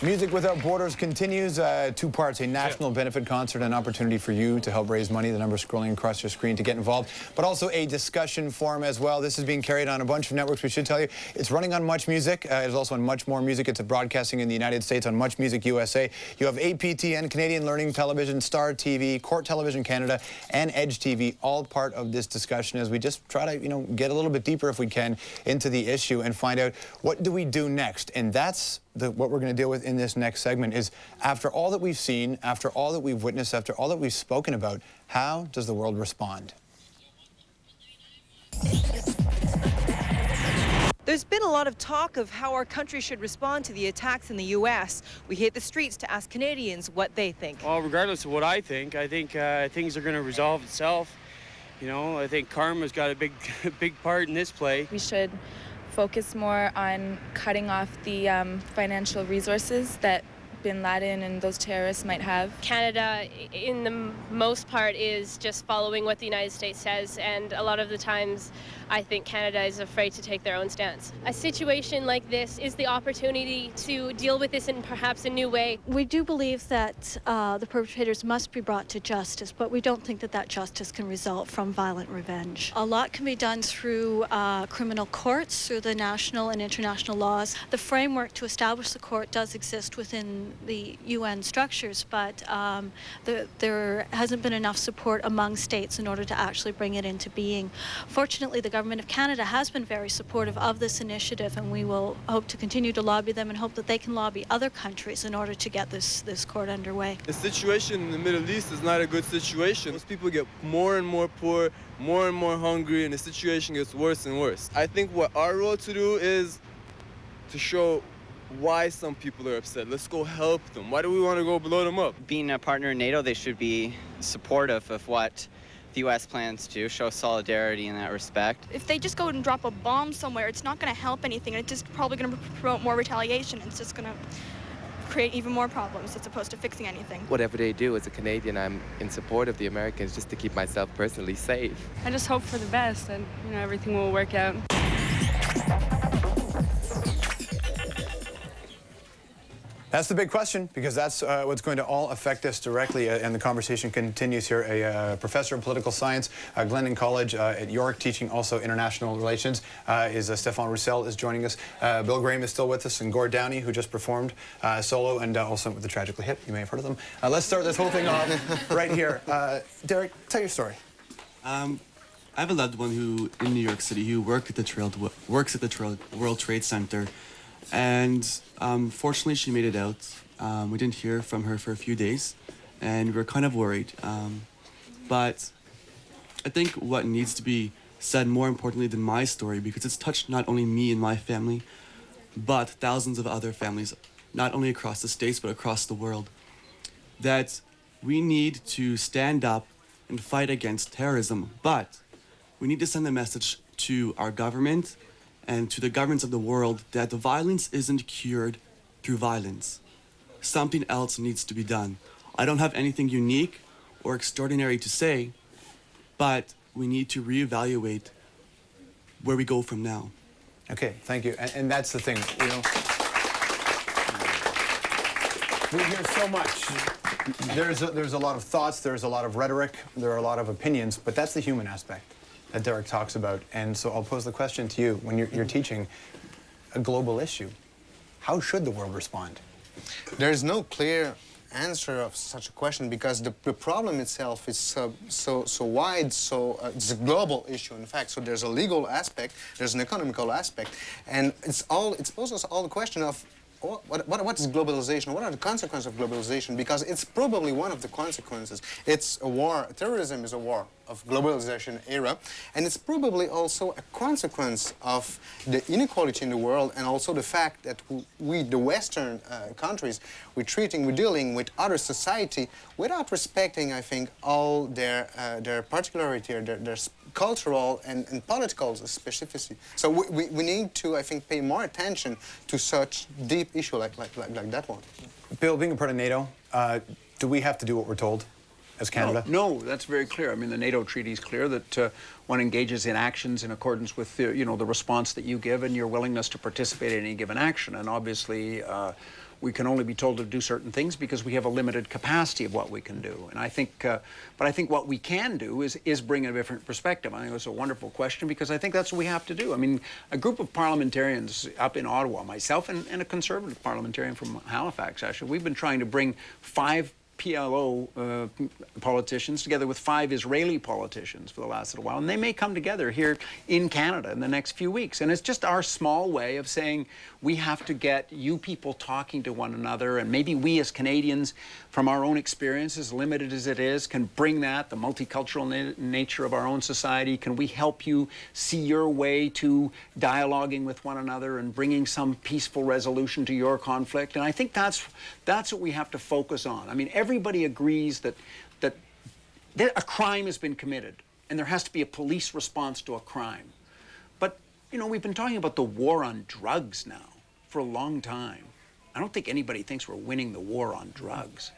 Music Without Borders continues. Two parts, a national benefit concert, an opportunity for you to help raise money, the number scrolling across your screen to get involved, but also a discussion forum as well. This is being carried on a bunch of networks. We should tell you, it's running on Much Music. It's also on Much More Music. It's broadcasting in the United States on Much Music USA. You have APTN, Canadian Learning Television, Star TV, Court Television Canada, and Edge TV, all part of this discussion as we just try to, get a little bit deeper if we can into the issue and find out what do we do next. And that's what we're going to deal with in this next segment is after all that we've seen, after all that we've witnessed, after all that we've spoken about, how does the world respond? There's been a lot of talk of how our country should respond to the attacks in the U.S. We hit the streets to ask Canadians what they think. Well, regardless of what I think things are going to resolve itself. I think karma's got a big part in this play. We should focus more on cutting off the financial resources that bin Laden and those terrorists might have. Canada, in the most part, is just following what the United States says, and a lot of the times I think Canada is afraid to take their own stance. A situation like this is the opportunity to deal with this in perhaps a new way. We do believe that the perpetrators must be brought to justice, but we don't think that that justice can result from violent revenge. A lot can be done through criminal courts, through the national and international laws. The framework to establish the court does exist within the UN structures, but there hasn't been enough support among states in order to actually bring it into being. Fortunately, the Government of Canada has been very supportive of this initiative, and we will hope to continue to lobby them and hope that they can lobby other countries in order to get this court underway. The situation in the Middle East is not a good situation. Most people get more and more poor, more and more hungry, and the situation gets worse and worse. I think what our role to do is to show why some people are upset. Let's go help them. Why do we want to go blow them up? Being a partner in NATO, they should be supportive of what the U.S. plans to show solidarity in that respect. If they just go and drop a bomb somewhere, it's not going to help anything. It's just probably going to promote more retaliation. It's just going to create even more problems as opposed to fixing anything. Whatever they do, as a Canadian, I'm in support of the Americans just to keep myself personally safe. I just hope for the best and, you know, everything will work out. That's the big question, because that's what's going to all affect us directly, and the conversation continues here. A professor of political science, Glendon College at York, teaching also international relations, is Stéphane Roussel is joining us. Bill Graham is still with us, and Gord Downey, who just performed solo, and also with the Tragically Hip. You may have heard of them. Let's start this whole thing off right here. Derek, tell your story. I have a loved one who, in New York City, who works at the World Trade Center. And fortunately, she made it out. We didn't hear from her for a few days, and we were kind of worried. But I think what needs to be said more importantly than my story, because it's touched not only me and my family, but thousands of other families, not only across the States, but across the world, that we need to stand up and fight against terrorism, but we need to send a message to our government and to the governments of the world that the violence isn't cured through violence. Something else needs to be done. I don't have anything unique or extraordinary to say, but we need to reevaluate where we go from now. Okay, thank you. And that's the thing, you know. We hear so much. There's a lot of thoughts, there's a lot of rhetoric, there are a lot of opinions, but that's the human aspect that Derek talks about. And so I'll pose the question to you. When you're teaching a global issue, how should the world respond? There's no clear answer of such a question, because the problem itself is so wide, it's a global issue, in fact. So there's a legal aspect, there's an economical aspect, and it poses all the question of what is globalization? What are the consequences of globalization? Because it's probably one of the consequences. It's a war. Terrorism is a war of globalization era, and it's probably also a consequence of the inequality in the world, and also the fact that we, the Western countries, we're dealing with other society without respecting, I think, all their particularity, or their cultural and political specificity. So we need to, I think, pay more attention to such deep issue like that one. Bill, being a part of NATO, do we have to do what we're told as Canada? No, that's very clear. I mean, the NATO treaty is clear that one engages in actions in accordance with the response that you give and your willingness to participate in any given action. And obviously, we can only be told to do certain things because we have a limited capacity of what we can do. And I think, but I think what we can do is bring a different perspective. I think it's a wonderful question, because I think that's what we have to do. I mean, a group of parliamentarians up in Ottawa, myself and a conservative parliamentarian from Halifax, actually, we've been trying to bring 5 PLO politicians together with 5 Israeli politicians for the last little while, and they may come together here in Canada in the next few weeks. And it's just our small way of saying we have to get you people talking to one another, and maybe we as Canadians, from our own experiences, limited as it is, can bring that, the multicultural nature of our own society. Can we help you see your way to dialoguing with one another and bringing some peaceful resolution to your conflict? And I think that's what we have to focus on. I mean, everybody agrees that a crime has been committed, and there has to be a police response to a crime. But, you know, we've been talking about the war on drugs now for a long time. I don't think anybody thinks we're winning the war on drugs,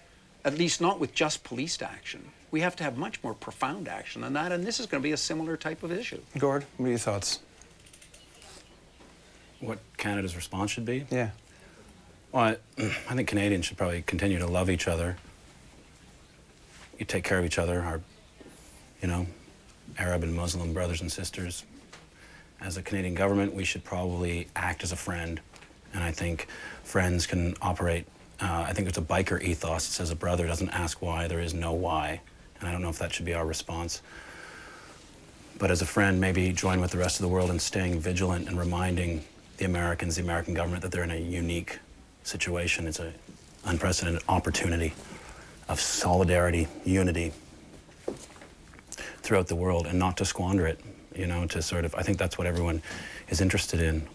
at least not with just police action. We have to have much more profound action than that, and this is going to be a similar type of issue. Gord, what are your thoughts? What Canada's response should be? Yeah. Well, I think Canadians should probably continue to love each other. You take care of each other, our, Arab and Muslim brothers and sisters. As a Canadian government, we should probably act as a friend. And I think friends can operate I think there's a biker ethos that says a brother doesn't ask why, there is no why. And I don't know if that should be our response. But as a friend, maybe join with the rest of the world in staying vigilant and reminding the Americans, the American government, that they're in a unique situation. It's an unprecedented opportunity of solidarity, unity throughout the world, and not to squander it, you know, to sort of, I think that's what everyone is interested in.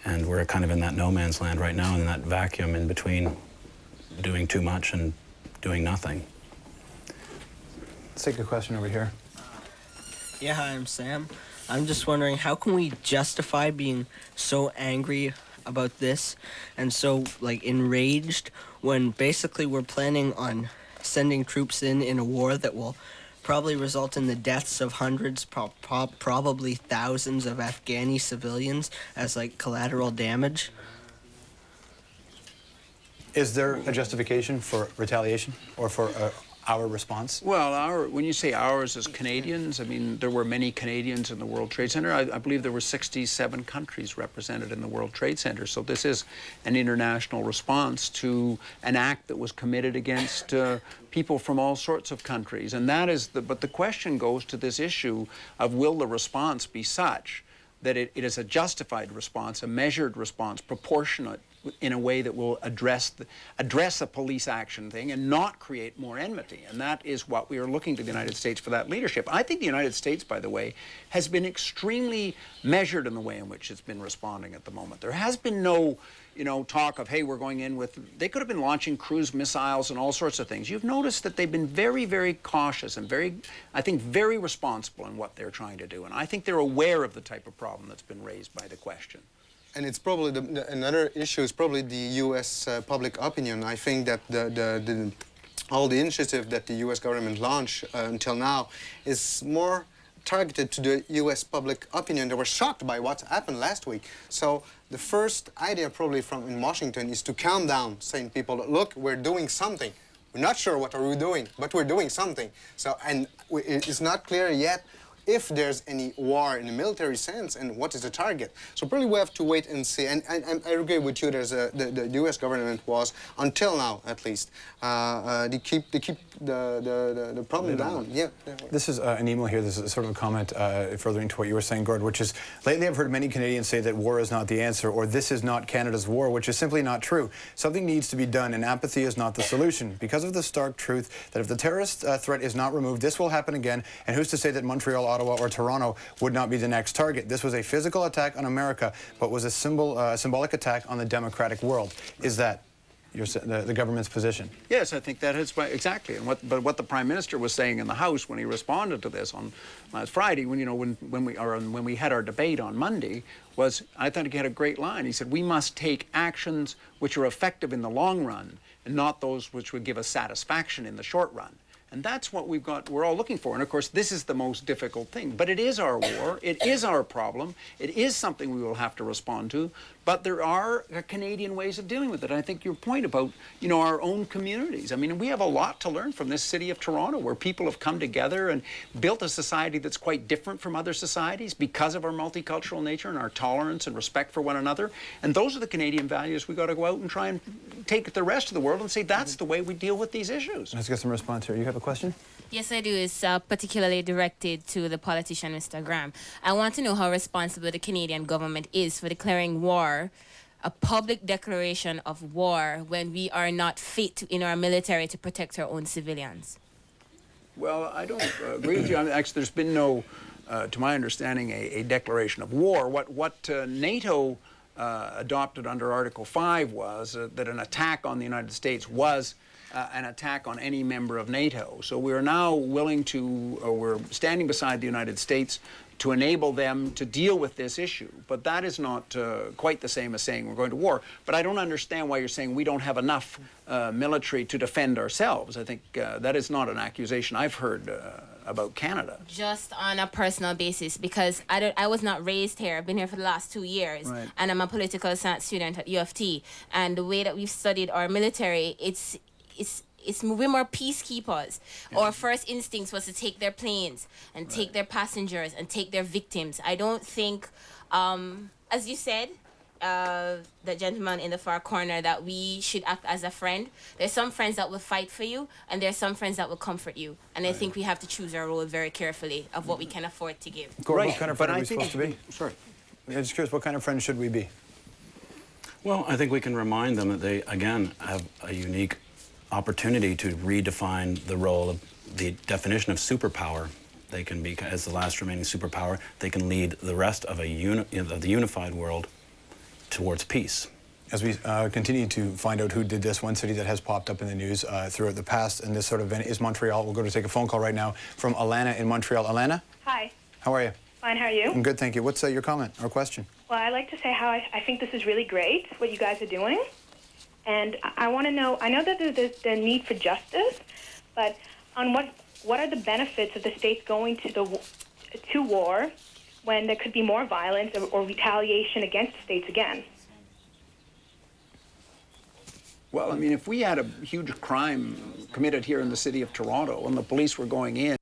And we're kind of in that no man's land right now, in that vacuum in between doing too much and doing nothing. Let's take a question over here. Yeah, hi, I'm Sam. I'm just wondering, how can we justify being so angry about this and so, like, enraged when basically we're planning on sending troops in a war that will probably result in the deaths of hundreds, probably thousands of Afghani civilians as, like, collateral damage? Is there a justification for retaliation or for our response? Well, when you say ours as Canadians, I mean, there were many Canadians in the World Trade Center. I believe there were 67 countries represented in the World Trade Center. So this is an international response to an act that was committed against people from all sorts of countries. And that is but the question goes to this issue of, will the response be such that it is a justified response, a measured response, proportionate, in a way that will address the police action thing and not create more enmity. And that is what we are looking to the United States for, that leadership. I think the United States, by the way, has been extremely measured in the way in which it's been responding at the moment. There has been no, you know, talk of, hey, we're going in with, they could have been launching cruise missiles and all sorts of things. You've noticed that they've been very, very cautious and I think very responsible in what they're trying to do. And I think they're aware of the type of problem that's been raised by the question. And it's probably another issue is probably the U.S. Public opinion. I think that all the initiative that the U.S. government launched until now is more targeted to the U.S. public opinion. They were shocked by what happened last week. So the first idea probably from in Washington is to calm down, saying people, look, we're doing something. We're not sure what are we doing, but we're doing something. So, and it's not clear yet if there's any war in a military sense and what is the target. So probably we have to wait and see. And I agree with you, there's the U.S. government was, until now at least, they keep the problem down. Yeah. This is an email here. This is sort of a comment furthering to what you were saying, Gord, which is, lately I've heard many Canadians say that war is not the answer, or this is not Canada's war, which is simply not true. Something needs to be done, and apathy is not the solution, because of the stark truth that if the terrorist threat is not removed, this will happen again, and who's to say that Montreal, Ottawa, or Toronto would not be the next target? This was a physical attack on America, but was a symbolic attack on the democratic world. Is that the government's position? Yes, I think that is exactly. And what the Prime Minister was saying in the House when he responded to this on last Friday, when we had our debate on Monday, was, I thought he had a great line. He said, we must take actions which are effective in the long run and not those which would give us satisfaction in the short run. And that's what we're all looking for. And of course, this is the most difficult thing. But it is our war. It is our problem. It is something we will have to respond to. But there are Canadian ways of dealing with it. I think your point about, you know, our own communities. I mean, we have a lot to learn from this city of Toronto, where people have come together and built a society that's quite different from other societies because of our multicultural nature and our tolerance and respect for one another. And those are the Canadian values we got to go out and try and take to the rest of the world and say that's the way we deal with these issues. Let's get some response here. You have a question? Yes, I do. It's particularly directed to the politician, Mr. Graham. I want to know how responsible the Canadian government is for declaring war, a public declaration of war, when we are not fit in our military to protect our own civilians. Well, I don't agree with you. I mean, actually, there's been no, to my understanding, a declaration of war. What NATO adopted under Article 5 was that an attack on the United States was an attack on any member of NATO. So we're now willing to, or we're standing beside the United States to enable them to deal with this issue. But that is not quite the same as saying we're going to war. But I don't understand why you're saying we don't have enough military to defend ourselves. I think that is not an accusation I've heard about Canada. Just on a personal basis, because I was not raised here. I've been here for the last 2 years, right. And I'm a political science student at U of T. And the way that we've studied our military, we're more peacekeepers. Yeah. Our first instinct was to take their planes and take their passengers and take their victims. I don't think, as you said, the gentleman in the far corner that we should act as a friend. There's some friends that will fight for you, and there's some friends that will comfort you. And I think we have to choose our role very carefully of what we can afford to give. Gordon, what kind of friend are we supposed to be? Sorry. I'm just curious, what kind of friend should we be? Well, I think we can remind them that they, again, have a unique opportunity to redefine the role of the definition of superpower. They can be, as the last remaining superpower, they can lead the rest of the unified world towards peace. As we continue to find out who did this, one city that has popped up in the news throughout the past in this sort of event is Montreal. We're going to take a phone call right now from Alana in Montreal. Alana? Hi. How are you? Fine, how are you? I'm good, thank you. What's your comment or question? Well, I'd like to say how I think this is really great, what you guys are doing. And I want to know, I know that there's the need for justice, but on what are the benefits of the states going to war when there could be more violence or retaliation against the states again? Well, I mean, if we had a huge crime committed here in the city of Toronto and the police were going in